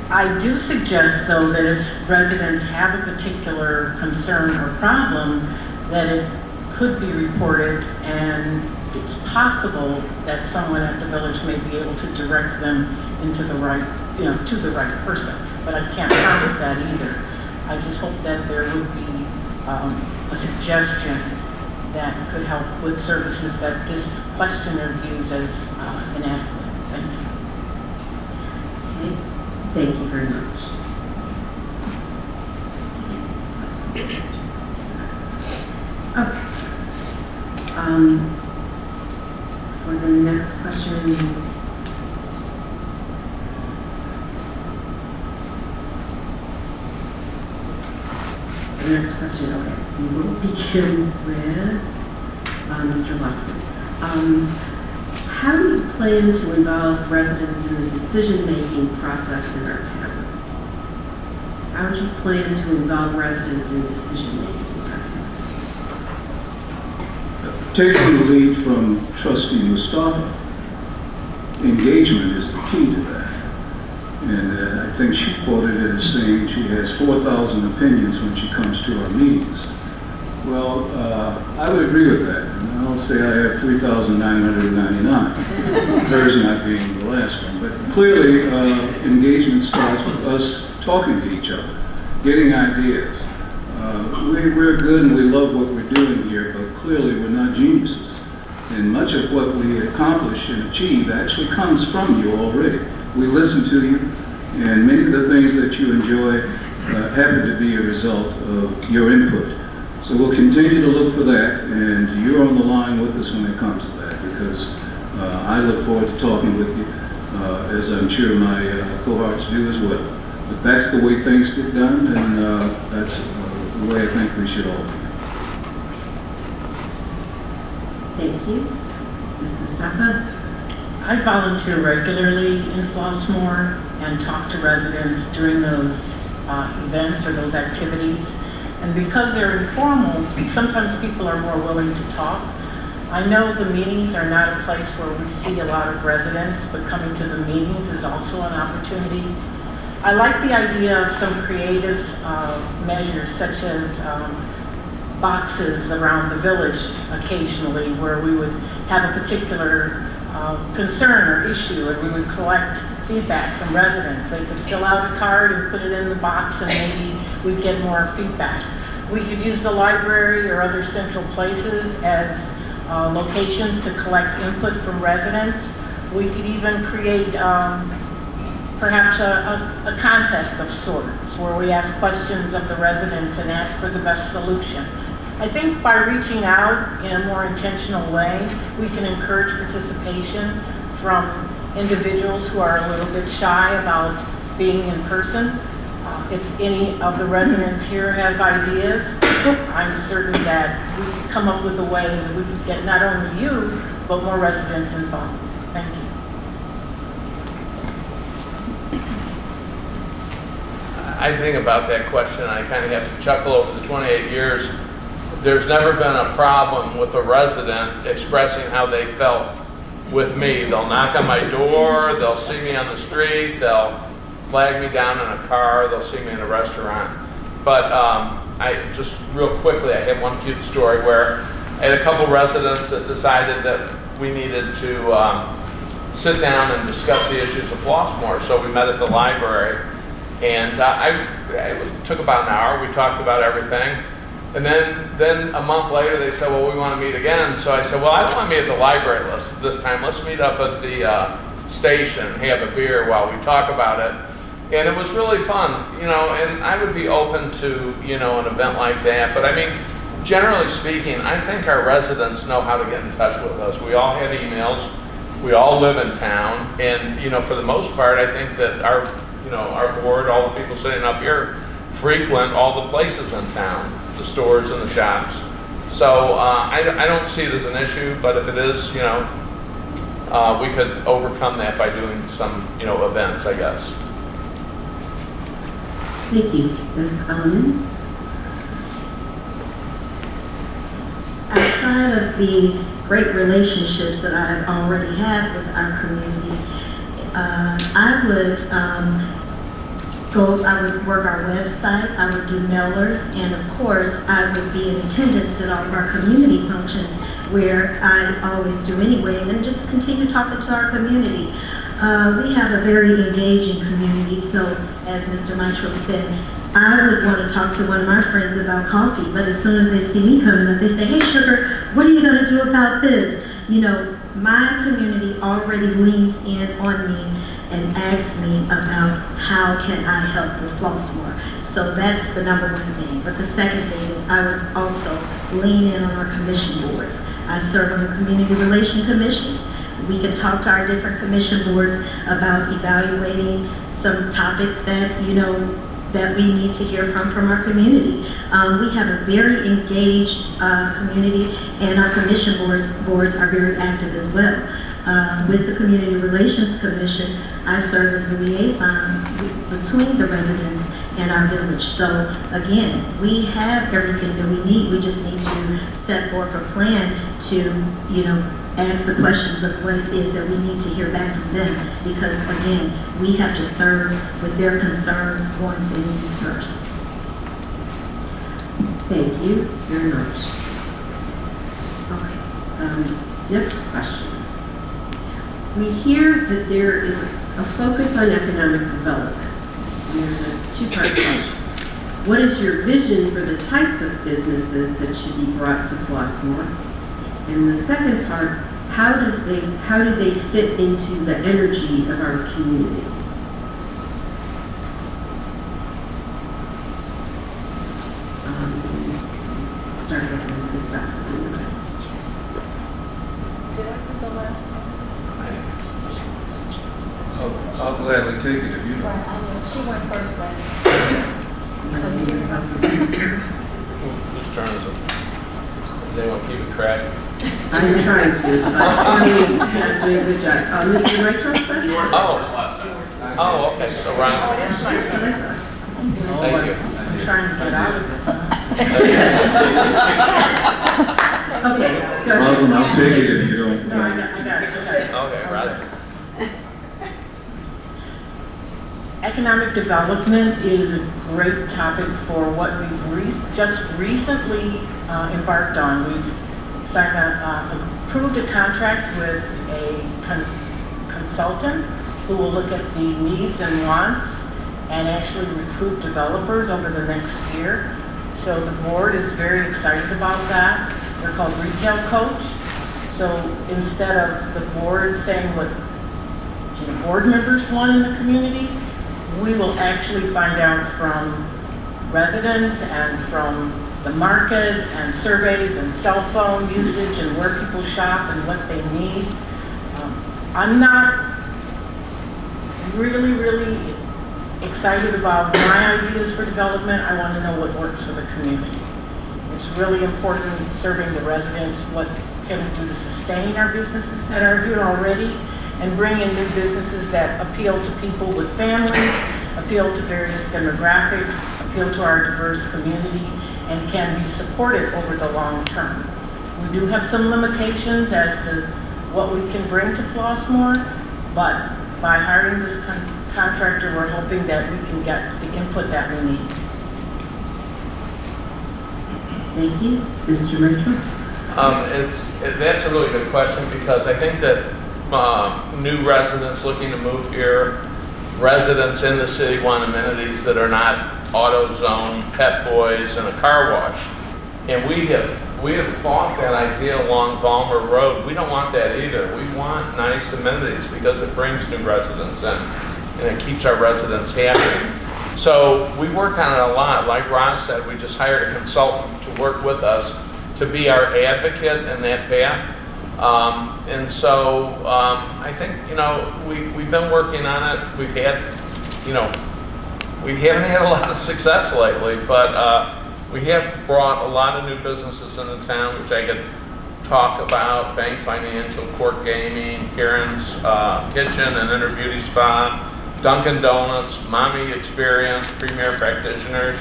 I do suggest, though, that if residents have a particular concern or problem, that it could be reported, and it's possible that someone at the village may be able to direct them into the right, to the right person. But I can't promise that either. I just hope that there would be a suggestion that could help with services that this questioner views as inadequate. Thank you. Okay. Thank you very much. Okay. For the next question, okay. We will begin with Mr. Lupton. How do you plan to involve residents in the decision-making process in our town? How would you plan to involve residents in decision-making in our town? Taking the lead from Trustee Mustafa, engagement is the key to that. And I think she quoted it as saying she has 4,000 opinions when she comes to our meetings. Well, I would agree with that. And I'll say I have 3,999, hers not being the last one. But clearly, engagement starts with us talking to each other, getting ideas. We're good and we love what we're doing here, but clearly we're not geniuses. And much of what we accomplish and achieve actually comes from you already. We listen to you, and many of the things that you enjoy happen to be a result of your input. So we'll continue to look for that, and you're on the line with us when it comes to that, because I look forward to talking with you, as I'm sure my cohorts do as well. But that's the way things get done, and that's the way I think we should all feel. Thank you. Ms. Mustafa? I volunteer regularly in Flossmoor and talk to residents during those events or those activities. And because they're informal, sometimes people are more willing to talk. I know the meetings are not a place where we see a lot of residents, but coming to the meetings is also an opportunity. I like the idea of some creative measures such as boxes around the village occasionally where we would have a particular concern or issue and we would collect feedback from residents. They could fill out a card and put it in the box and maybe we'd get more feedback. We could use the library or other central places as locations to collect input from residents. We could even create perhaps a contest of sorts where we ask questions of the residents and ask for the best solution. I think by reaching out in a more intentional way, we can encourage participation from individuals who are a little bit shy about being in person. If any of the residents here have ideas, I'm certain that we could come up with a way that we could get not only you, but more residents involved. Thank you. I think about that question, I kind of have to chuckle over the 28 years. There's never been a problem with a resident expressing how they felt with me. They'll knock on my door, they'll see me on the street, they'll flag me down in a car, they'll see me in a restaurant. But I just real quickly, I have one cute story where I had a couple residents that decided that we needed to sit down and discuss the issues of Flossmoor. So we met at the library, and it took about an hour. We talked about everything. And then a month later, they said, well, we want to meet again. So I said, well, I don't want to meet at the library this time. Let's meet up at the station, have a beer while we talk about it. And it was really fun, you know, and I would be open to, you know, an event like that. But I mean, generally speaking, I think our residents know how to get in touch with us. We all have emails. We all live in town. And, you know, for the most part, I think that our board, all the people sitting up here, frequent all the places in town, the stores and the shops. So I don't see it as an issue, but if it is, you know, we could overcome that by doing some, you know, events, I guess. Thank you. Ms. Elliman? Outside of the great relationships that I already have with our community, I would work our website, I would do mailers, and of course, I would be in attendance at all of our community functions where I always do anyway, and then just continue talking to our community. We have a very engaging community, so as Mr. Mitro said, I would want to talk to one of my friends about coffee, but as soon as they see me coming up, they say, hey sugar, what are you going to do about this? You know, my community already leans in on me and asks me about how can I help with Flossmoor. So that's the number one thing. But the second thing is I would also lean in on our commission boards. I serve on the community relation commissions. We can talk to our different commission boards about evaluating some topics that, you know, that we need to hear from our community. We have a very engaged community, and our commission boards are very active as well. With the Community Relations Commission, I serve as a liaison between the residents and our village. So again, we have everything that we need. We just need to set forth a plan to, you know, ask the questions of what it is that we need to hear back from them. Because again, we have to serve with their concerns, wants, and needs first. Thank you very much. Okay, next question. We hear that there is a focus on economic development. And there's a two-part question. What is your vision for the types of businesses that should be brought to Flossmoor? And the second part, how do they fit into the energy of our community? Start with Ms. Mustafa. Did I put the last one? I'll gladly take it if you don't. Right, I know. She went first last time. Whose turn is it? Does anyone keep a track? I'm trying to, but I'm not doing a good job. Mr. Mitro, Oh, okay, so Ron, That's what I thought. thank you. I'm trying to get out of it. Okay, go ahead. Rosalind, I'll take it if you don't. No, I got it. Okay, Roz. Economic development is a great topic for what we've just recently embarked on. We've approved a contract with a consultant who will look at the needs and wants and actually recruit developers over the next year. So the board is very excited about that. They're called Retail Coach. So instead of the board saying what board members want in the community, we will actually find out from residents and from the market and surveys and cell phone usage and where people shop and what they need. I'm not really excited about my ideas for development. I want to know what works for the community. It's really important serving the residents. What can we do to sustain our businesses that are here already and bring in new businesses that appeal to people with families, appeal to various demographics, appeal to our diverse community, and can be supported over the long term. We do have some limitations as to what we can bring to Flossmoor, but by hiring this contractor, we're hoping that we can get the input that we need. Thank you. Mr. Richards? That's a really good question because I think that new residents looking to move here, residents in the city want amenities that are not AutoZone, Pet Boys, and a car wash. And we have fought that idea along Vollmer Road. We don't want that either. We want nice amenities because it brings new residents in and it keeps our residents happy. So we work on it a lot. Like Ron said, we just hired a consultant to work with us to be our advocate in that path. And so I think, we've been working on it. We've had, we haven't had a lot of success lately, but we have brought a lot of new businesses into town, which I could talk about: Bank Financial, Court Gaming, Karen's Kitchen and Inner Beauty Spa, Dunkin' Donuts, Mommy Experience, Premier Practitioners,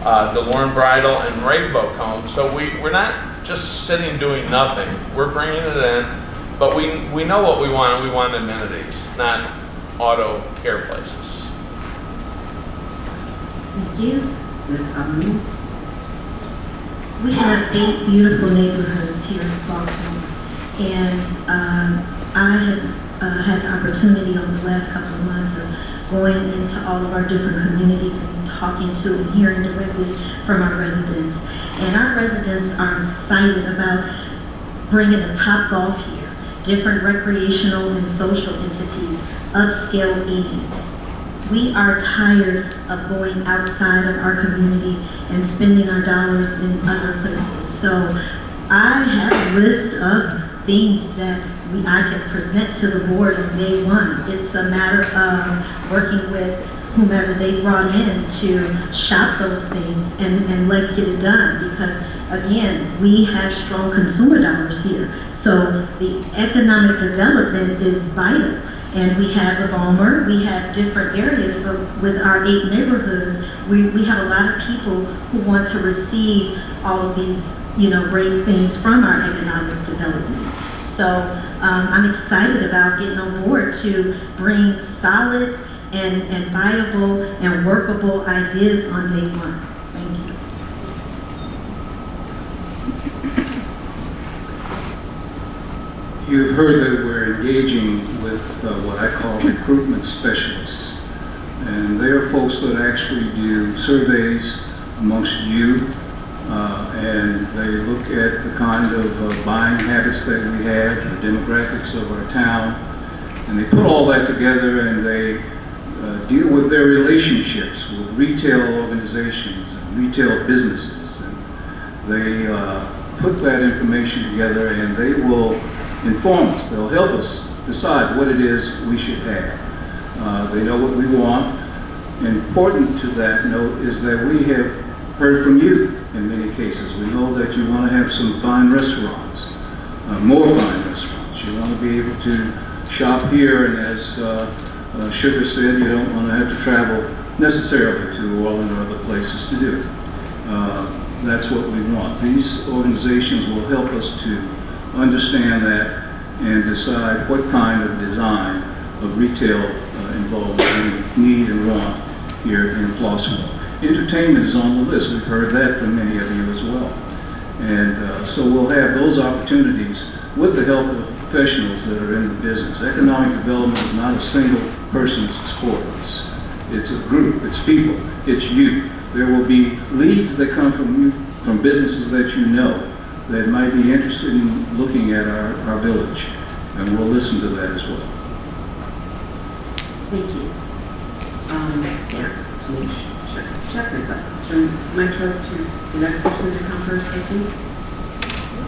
DeLorme Bridal, and Rainbow Cone. So we're not just sitting doing nothing. We're bringing it in, but we know what we want. We want amenities, not auto care places. Thank you. Ms. Amu? We have 8 beautiful neighborhoods here in Flossmoor, and I have had the opportunity over the last couple of months of going into all of our different communities and talking to and hearing directly from our residents. And our residents are excited about bringing a Topgolf here, different recreational and social entities, upscale eating. We are tired of going outside of our community and spending our dollars in other places. So I have a list of things that I can present to the board on day one. It's a matter of working with whomever they brought in to shop those things and let's get it done, because again, we have strong consumer dollars here. So the economic development is vital. And we have the Vollmer, we have different areas, but with our 8 neighborhoods, we have a lot of people who want to receive all of these, great things from our economic development. So I'm excited about getting on board to bring solid and viable and workable ideas on day one. Thank you. You've heard that we're engaging with what I call recruitment specialists. And they are folks that actually do surveys amongst you, and they look at the kind of buying habits that we have, the demographics of our town, and they put all that together and they deal with their relationships with retail organizations and retail businesses. And they put that information together and they will inform us. They'll help us decide what it is we should have. They know what we want. Important to that note is that we have heard from you in many cases. We know that you want to have some fine restaurants, more fine restaurants. You want to be able to shop here, and as Sugar said, you don't want to have to travel necessarily to Orland or other places to do it. That's what we want. These organizations will help us to understand that and decide what kind of design of retail involvement we need and want here in Flossmoor. Entertainment is on the list. We've heard that from many of you as well. And so we'll have those opportunities with the help of professionals that are in the business. Economic development is not a single person's sport. It's a group, it's people, it's you. There will be leads that come from you, from businesses that you know, that might be interested in looking at our village. And we'll listen to that as well. Thank you. Yeah, so we check this up. Mr. Mitros, the next person to come first, I think.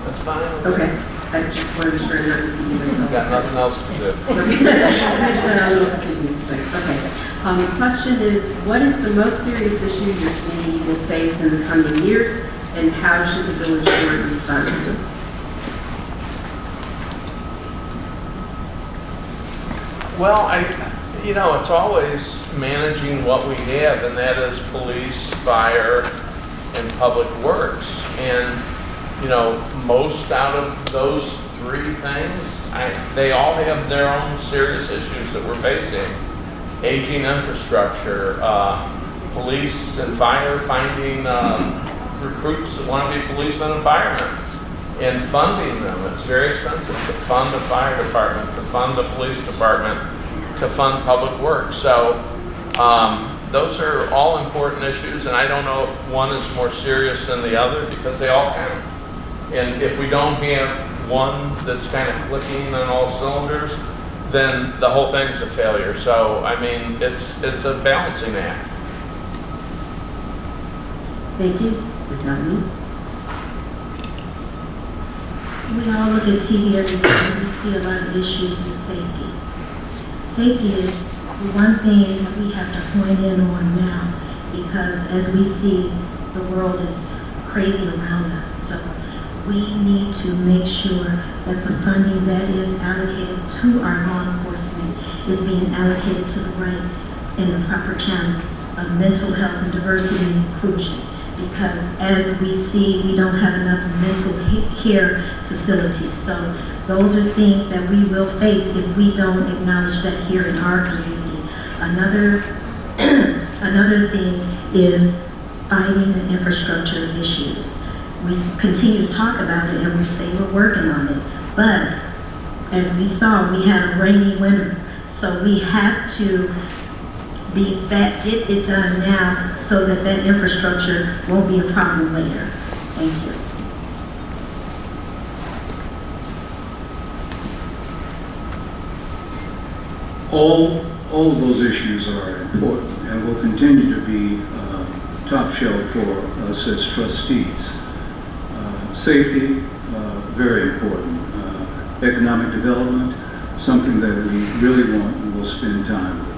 That's fine. Okay, I just want to be sure that we can do this. Got nothing else to do. So, it's a little confusing, but okay. The question is, what is the most serious issue your community will face in the coming years, and how should the village board respond to it? Well, it's always managing what we have, and that is police, fire, and public works. And, most out of those three things, they all have their own serious issues that we're facing. Aging infrastructure, police and fire finding recruits that want to be policemen and firemen, and funding them. It's very expensive to fund the fire department, to fund the police department, to fund public works. So those are all important issues, and I don't know if one is more serious than the other because they all count. And if we don't have one that's kind of clicking on all cylinders, then the whole thing's a failure. So, it's a balancing act. Thank you. Is that me? We all look at TV every day and we see a lot of issues with safety. Safety is the one thing that we have to hone in on now, because as we see, the world is crazy around us. So we need to make sure that the funding that is allocated to our law enforcement is being allocated to the right and the proper channels of mental health and diversity and inclusion. Because as we see, we don't have enough mental care facilities. So those are things that we will face if we don't acknowledge that here in our community. Another thing is fighting the infrastructure issues. We continue to talk about it and we say we're working on it. But as we saw, we had a rainy winter. So we have to get it done now so that that infrastructure won't be a problem later. Thank you. All of those issues are important and will continue to be top shelf for us as trustees. Safety, very important. Economic development, something that we really want and will spend time with.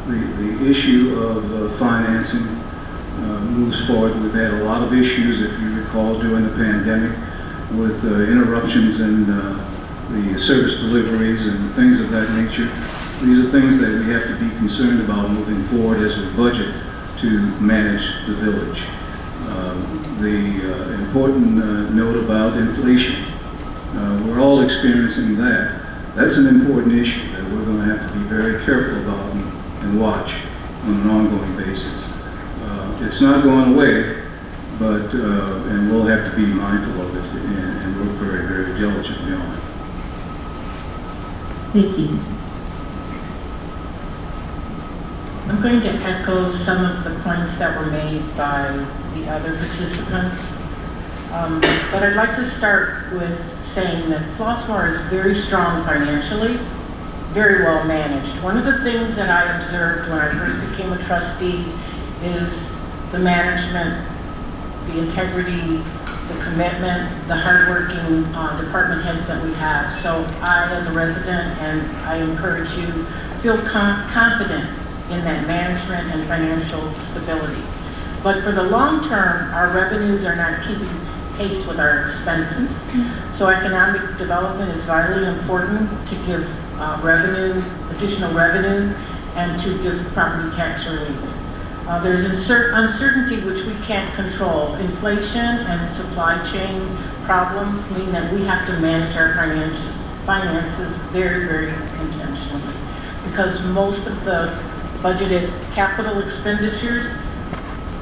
The issue of financing moves forward. We've had a lot of issues, if you recall, during the pandemic with interruptions in the service deliveries and things of that nature. These are things that we have to be concerned about moving forward as we budget to manage the village. The important note about inflation. We're all experiencing that. That's an important issue that we're going to have to be very careful about and watch on an ongoing basis. It's not going away, but and we'll have to be mindful of it and work very, very diligently on it. Thank you. I'm going to echo some of the points that were made by the other participants. But I'd like to start with saying that Flossmoor is very strong financially, very well managed. One of the things that I observed when I first became a trustee is the management, the integrity, the commitment, the hardworking department heads that we have. So I, as a resident, and I encourage you, feel confident in that management and financial stability. But for the long term, our revenues are not keeping pace with our expenses. So economic development is vitally important to give additional revenue, and to give property tax relief. There's uncertainty which we can't control. Inflation and supply chain problems mean that we have to manage our finances very, very intentionally, because most of the budgeted capital expenditures,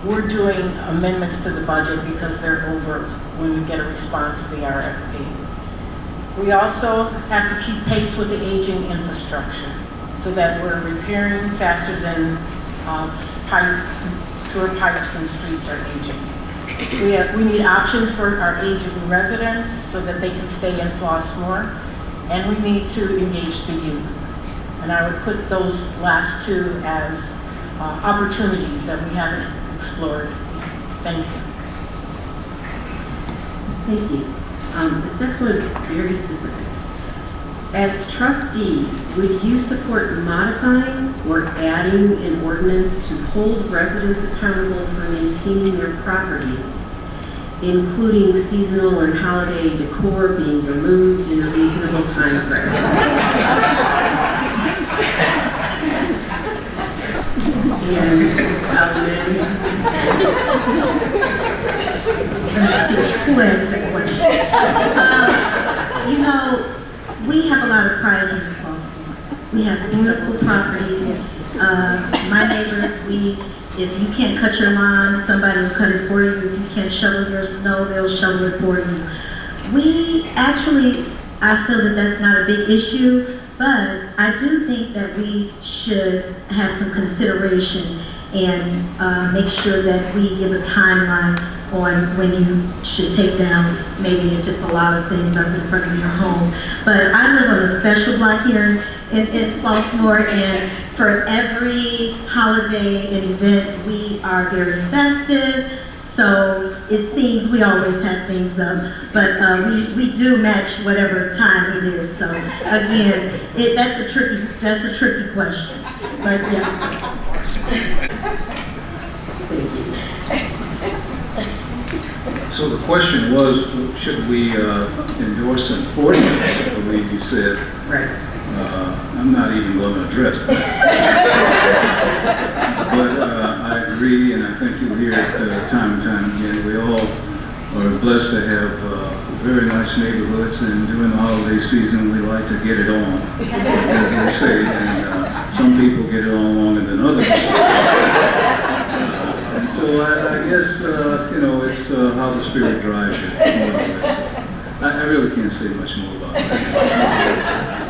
we're doing amendments to the budget because they're over when we get a response to the RFP. We also have to keep pace with the aging infrastructure so that we're repairing faster than sewer pipes and streets are aging. We need options for our aging residents so that they can stay in Flossmoor, and we need to engage the youth. And I would put those last two as opportunities that we haven't explored. Thank you. Thank you. This next one is very specific. As trustee, would you support modifying or adding an ordinance to hold residents accountable for maintaining their properties, including seasonal and holiday decor being removed in a reasonable time frame? And Ms. Alvin, Who answered that question? We have a lot of pride here in Flossmoor. We have beautiful properties. My neighbors, if you can't cut your lawn, somebody will cut it for you. If you can't shovel your snow, they'll shovel it for you. I feel that that's not a big issue, but I do think that we should have some consideration and make sure that we give a timeline on when you should take down, maybe if it's a lot of things up in front of your home. But I live on a special block here in Flossmoor, and for every holiday and event, we are very festive. So it seems we always have things up, but we do match whatever time it is. So again, that's a tricky question, but yes. So the question was, should we endorse an ordinance, I believe you said. right. I'm not even going to address that. But I agree, and I think you'll hear it time and time again. We all are blessed to have very nice neighborhoods, and during the holiday season, we like to get it on, as they say, and some people get it on longer than others. And so I guess, it's how the Spirit drives you, more or less. I really can't say much more about that.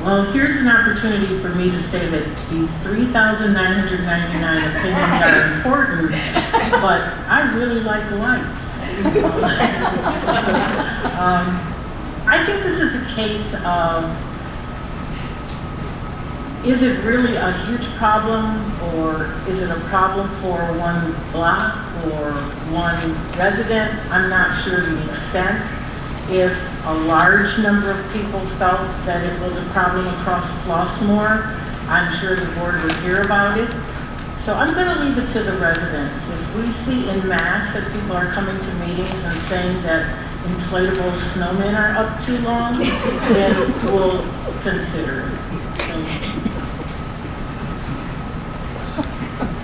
Well, here's an opportunity for me to say that the 3,999 opinions are important, but I really like lights. I think this is a case of, is it really a huge problem, or is it a problem for one block or one resident? I'm not sure the extent. If a large number of people felt that it was a problem across Flossmoor, I'm sure the board would hear about it. So I'm going to leave it to the residents. If we see in mass that people are coming to meetings and saying that inflatable snowmen are up too long, then we'll consider it.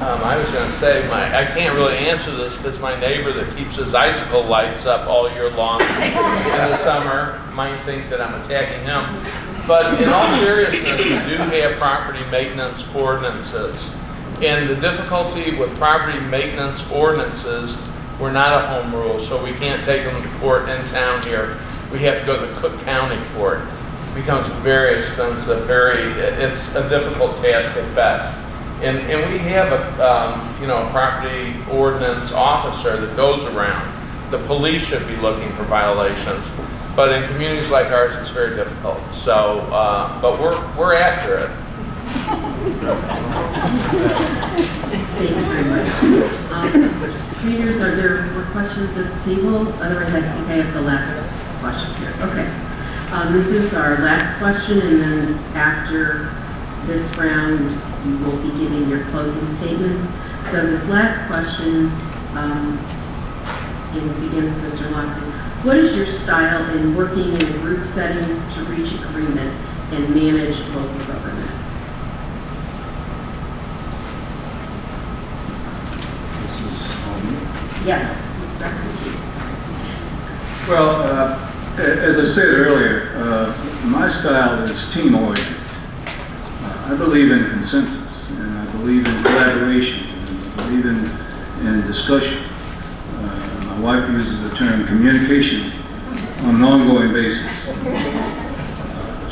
I was going to say, I can't really answer this because my neighbor that keeps his icicle lights up all year long in the summer might think that I'm attacking him. But in all seriousness, we do have property maintenance ordinances. And the difficulty with property maintenance ordinances, we're not a home rule, so we can't take them to court in town here. We have to go to Cook County Court. It becomes very expensive, it's a difficult task at best. And we have a property ordinance officer that goes around. The police should be looking for violations, but in communities like ours, it's very difficult. So, but we're after it. Thank you very much. Readers, are there more questions at the table? Otherwise, I think I have the last question here. Okay. This is our last question, and then after this round, you will be giving your closing statements. So this last question, and we'll begin with Mr. Lockton. What is your style in working in a group setting to reach agreement and manage local government? Yes, we'll start with you. Well, as I said earlier, my style is team-oriented. I believe in consensus, and I believe in collaboration, and I believe in discussion. My wife uses the term communication on an ongoing basis.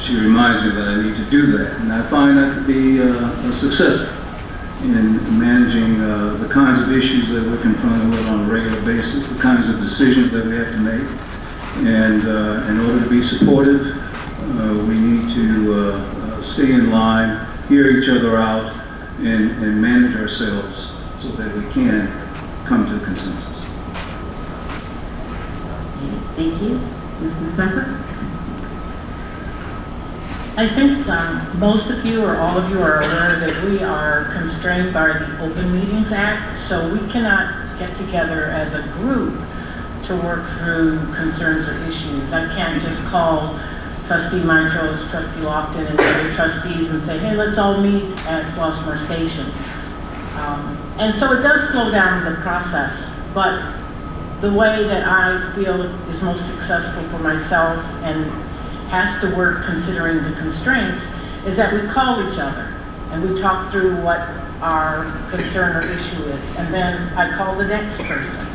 She reminds me that I need to do that, and I find that to be successful in managing the kinds of issues that we're confronted with on a regular basis, the kinds of decisions that we have to make. And in order to be supportive, we need to stay in line, hear each other out, and manage ourselves so that we can come to consensus. Thank you. Ms. Mustafa? I think most of you or all of you are aware that we are constrained by the Open Meetings Act, so we cannot get together as a group to work through concerns or issues. I can't just call Trustee Montrose, Trustee Lofton, and the other trustees and say, hey, let's all meet at Flossmoor Station. And so it does slow down the process, but the way that I feel is most successful for myself and has to work considering the constraints is that we call each other and we talk through what our concern or issue is. And then I call the next person,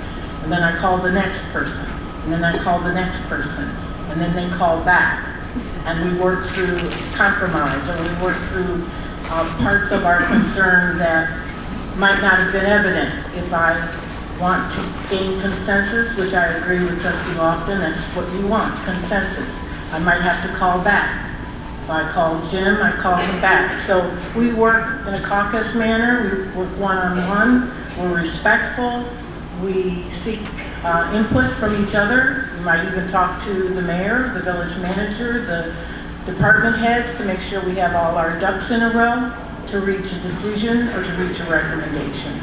and then I call the next person, and then I call the next person, and then they call back. And we work through compromise, or we work through parts of our concern that might not have been evident. If I want to gain consensus, which I agree with Trustee Lofton, that's what we want, consensus. I might have to call back. If I call Jim, I call him back. So we work in a caucus manner, we work one-on-one, we're respectful, we seek input from each other. We might even talk to the mayor, the village manager, the department heads to make sure we have all our ducks in a row to reach a decision or to reach a recommendation.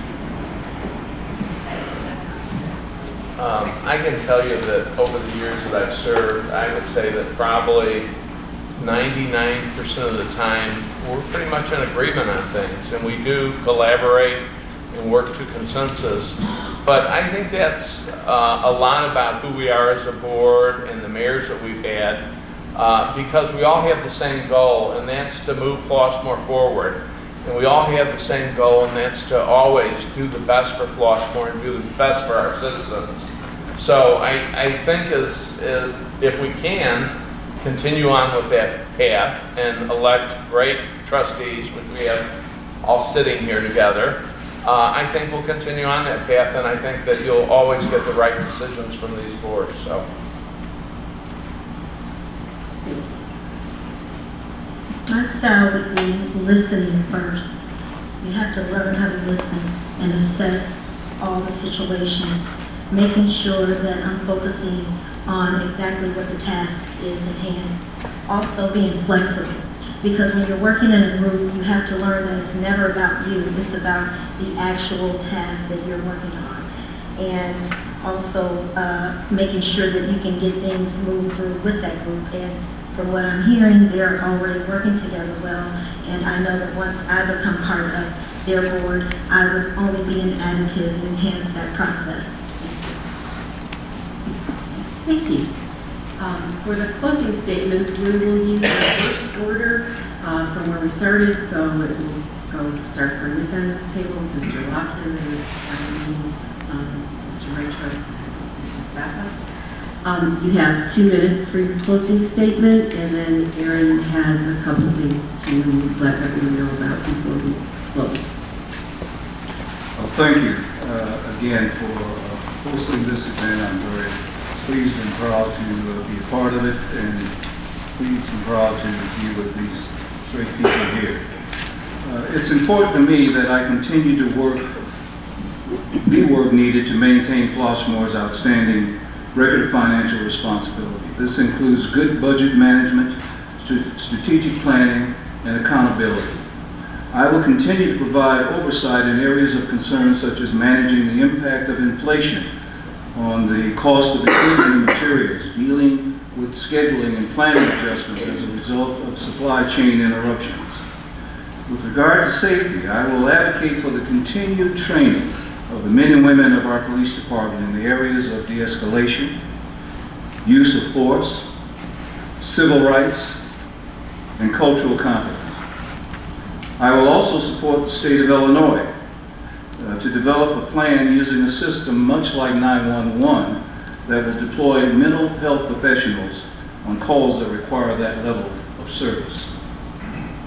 I can tell you that over the years that I've served, I would say that probably 99% of the time, we're pretty much in agreement on things, and we do collaborate and work to consensus. But I think that's a lot about who we are as a board and the mayors that we've had, because we all have the same goal, and that's to move Flossmoor forward. And we all have the same goal, and that's to always do the best for Flossmoor and do the best for our citizens. So I think if we can continue on with that path and elect great trustees, which we have all sitting here together, I think we'll continue on that path, and I think that you'll always get the right decisions from these boards. So. My style would be listening first. You have to learn how to listen and assess all the situations, making sure that I'm focusing on exactly what the task is at hand. Also being flexible, because when you're working in a group, you have to learn that it's never about you, it's about the actual task that you're working on. And also making sure that you can get things moved through with that group. And from what I'm hearing, they're already working together well, and I know that once I become part of their board, I would only be an additive and enhance that process. Thank you. For the closing statements, we will use the first order from where we started, so it will start from this end of the table, Mr. Lofton, Ms. Mr. Montrose, and Mr. Staffa. You have 2 minutes for your closing statement, and then Aaron has a couple things to let everyone know about before we close. Well, thank you again for hosting this event. I'm very pleased and proud to be a part of it, and pleased and proud to be with these great people here. It's important to me that I continue to work the work needed to maintain Flossmoor's outstanding record of financial responsibility. This includes good budget management, strategic planning, and accountability. I will continue to provide oversight in areas of concern such as managing the impact of inflation on the cost of equipment and materials, dealing with scheduling and planning adjustments as a result of supply chain interruptions. With regard to safety, I will advocate for the continued training of the men and women of our police department in the areas of de-escalation, use of force, civil rights, and cultural competence. I will also support the state of Illinois to develop a plan using a system much like 911 that will deploy mental health professionals on calls that require that level of service.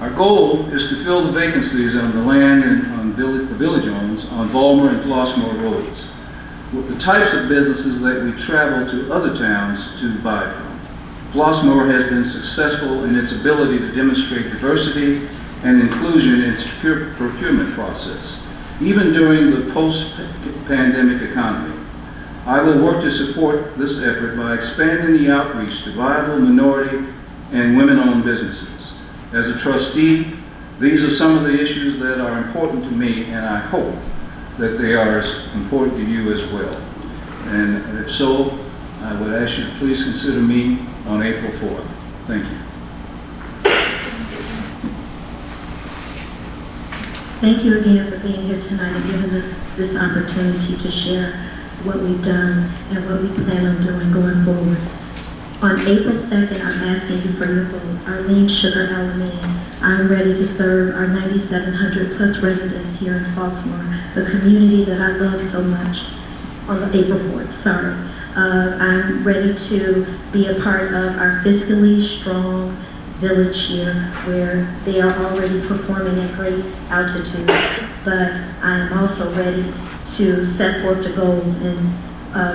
Our goal is to fill the vacancies on the land and on the village-owns on Vollmer and Flossmoor roads with the types of businesses that we travel to other towns to buy from. Flossmoor has been successful in its ability to demonstrate diversity and inclusion in its procurement process, even during the post-pandemic economy. I will work to support this effort by expanding the outreach to viable minority and women-owned businesses. As a trustee, these are some of the issues that are important to me, and I hope that they are as important to you as well. And if so, I would ask you to please consider me on April 4th. Thank you. Thank you again for being here tonight and giving us this opportunity to share what we've done and what we plan on doing going forward. On April 2nd, I'm asking you for your vote. Arlene Sugar Alameen. I'm ready to serve our 9,700 plus residents here in Flossmoor, the community that I love so much. On April 4th, I'm ready to be a part of our fiscally strong village here where they are already performing at great altitude, but I am also ready to set forth the goals in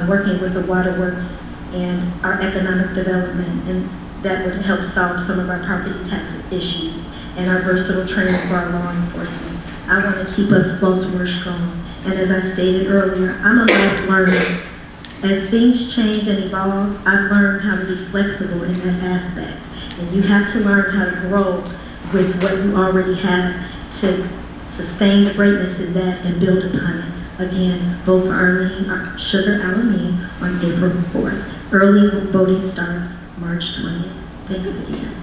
working with the waterworks and our economic development, and that would help solve some of our property tax issues and our versatile training for our law enforcement. I want to keep us Flossmoor strong, and as I stated earlier, I'm a life learner. As things change and evolve, I've learned how to be flexible in that aspect. And you have to learn how to grow with what you already have to sustain the greatness in that and build upon it. Again, vote for Arlene Sugar Alameen on April 4th. Early voting starts March 20th. Thanks again.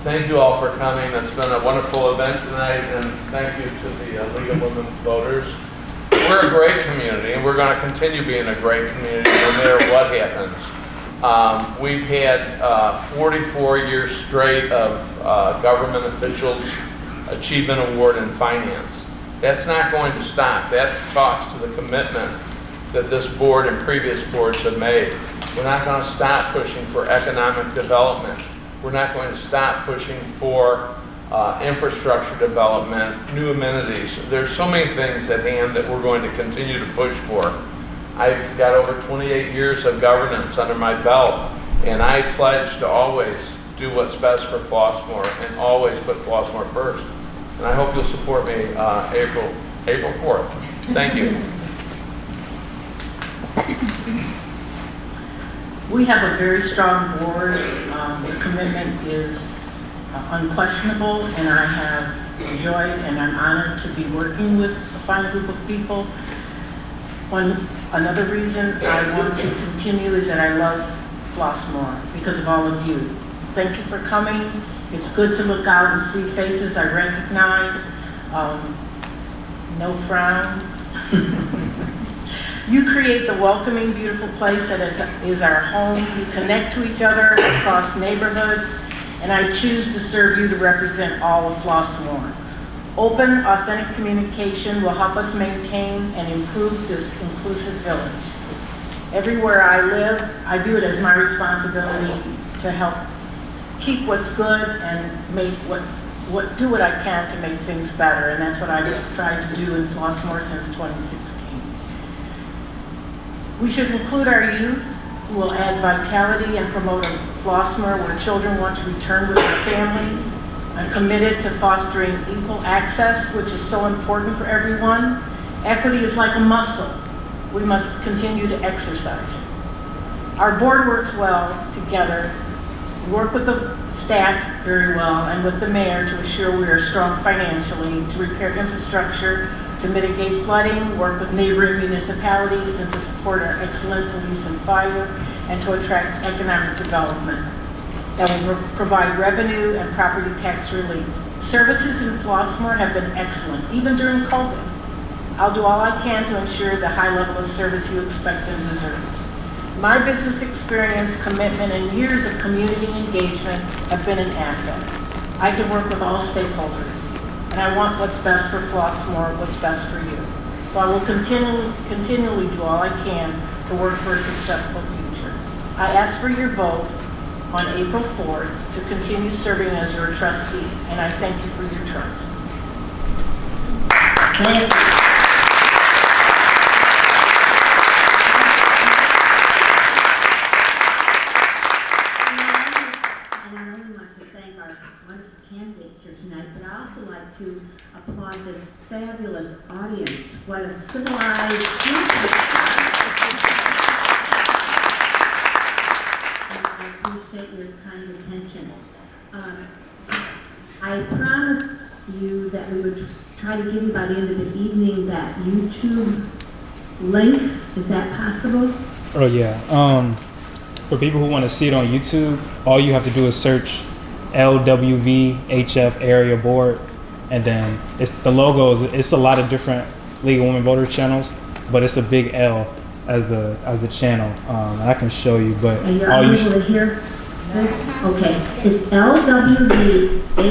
Thank you all for coming. It's been a wonderful event tonight, and thank you to the League of Women Voters. We're a great community, and we're going to continue being a great community no matter what happens. We've had 44 years straight of government officials achievement award in finance. That's not going to stop. That talks to the commitment that this board and previous boards have made. We're not going to stop pushing for economic development. We're not going to stop pushing for infrastructure development, new amenities. There's so many things at hand that we're going to continue to push for. I've got over 28 years of governance under my belt, and I pledge to always do what's best for Flossmoor and always put Flossmoor first. And I hope you'll support me April 4th. Thank you. We have a very strong board. The commitment is unquestionable, and I have enjoyed and I'm honored to be working with a fine group of people. Another reason I want to continue is that I love Flossmoor because of all of you. Thank you for coming. It's good to look out and see faces I recognize. No frowns. You create the welcoming, beautiful place that is our home. You connect to each other across neighborhoods, and I choose to serve you to represent all of Flossmoor. Open, authentic communication will help us maintain and improve this inclusive village. Everywhere I live, I view it as my responsibility to help keep what's good and make do what I can to make things better, and that's what I've tried to do in Flossmoor since 2016. We should include our youth, who will add vitality and promote a Flossmoor where children want to return with their families. I'm committed to fostering equal access, which is so important for everyone. Equity is like a muscle. We must continue to exercise it. Our board works well together. We work with the staff very well and with the mayor to assure we are strong financially, to repair infrastructure, to mitigate flooding, work with neighboring municipalities, and to support our excellent police and fire, and to attract economic development that will provide revenue and property tax relief. Services in Flossmoor have been excellent, even during COVID. I'll do all I can to ensure the high level of service you expect and deserve. My business experience, commitment, and years of community engagement have been an asset. I can work with all stakeholders, and I want what's best for Flossmoor, what's best for you. So I will continually do all I can to work for a successful future. I ask for your vote on April 4th to continue serving as your trustee, and I thank you for your trust. Thank you. And I really want to thank our wonderful candidates here tonight, but I also like to applaud this fabulous audience. What a civilized group. I appreciate your kind attention. I promised you that we would try to give you by the end of the evening that YouTube link. Is that possible? Oh yeah. For people who want to see it on YouTube, all you have to do is search LWVHF area board, and then it's the logo. It's a lot of different League of Women Voters channels, but it's a big L as the channel. And I can show you, but And you're all you able to hear this? Okay. It's LWV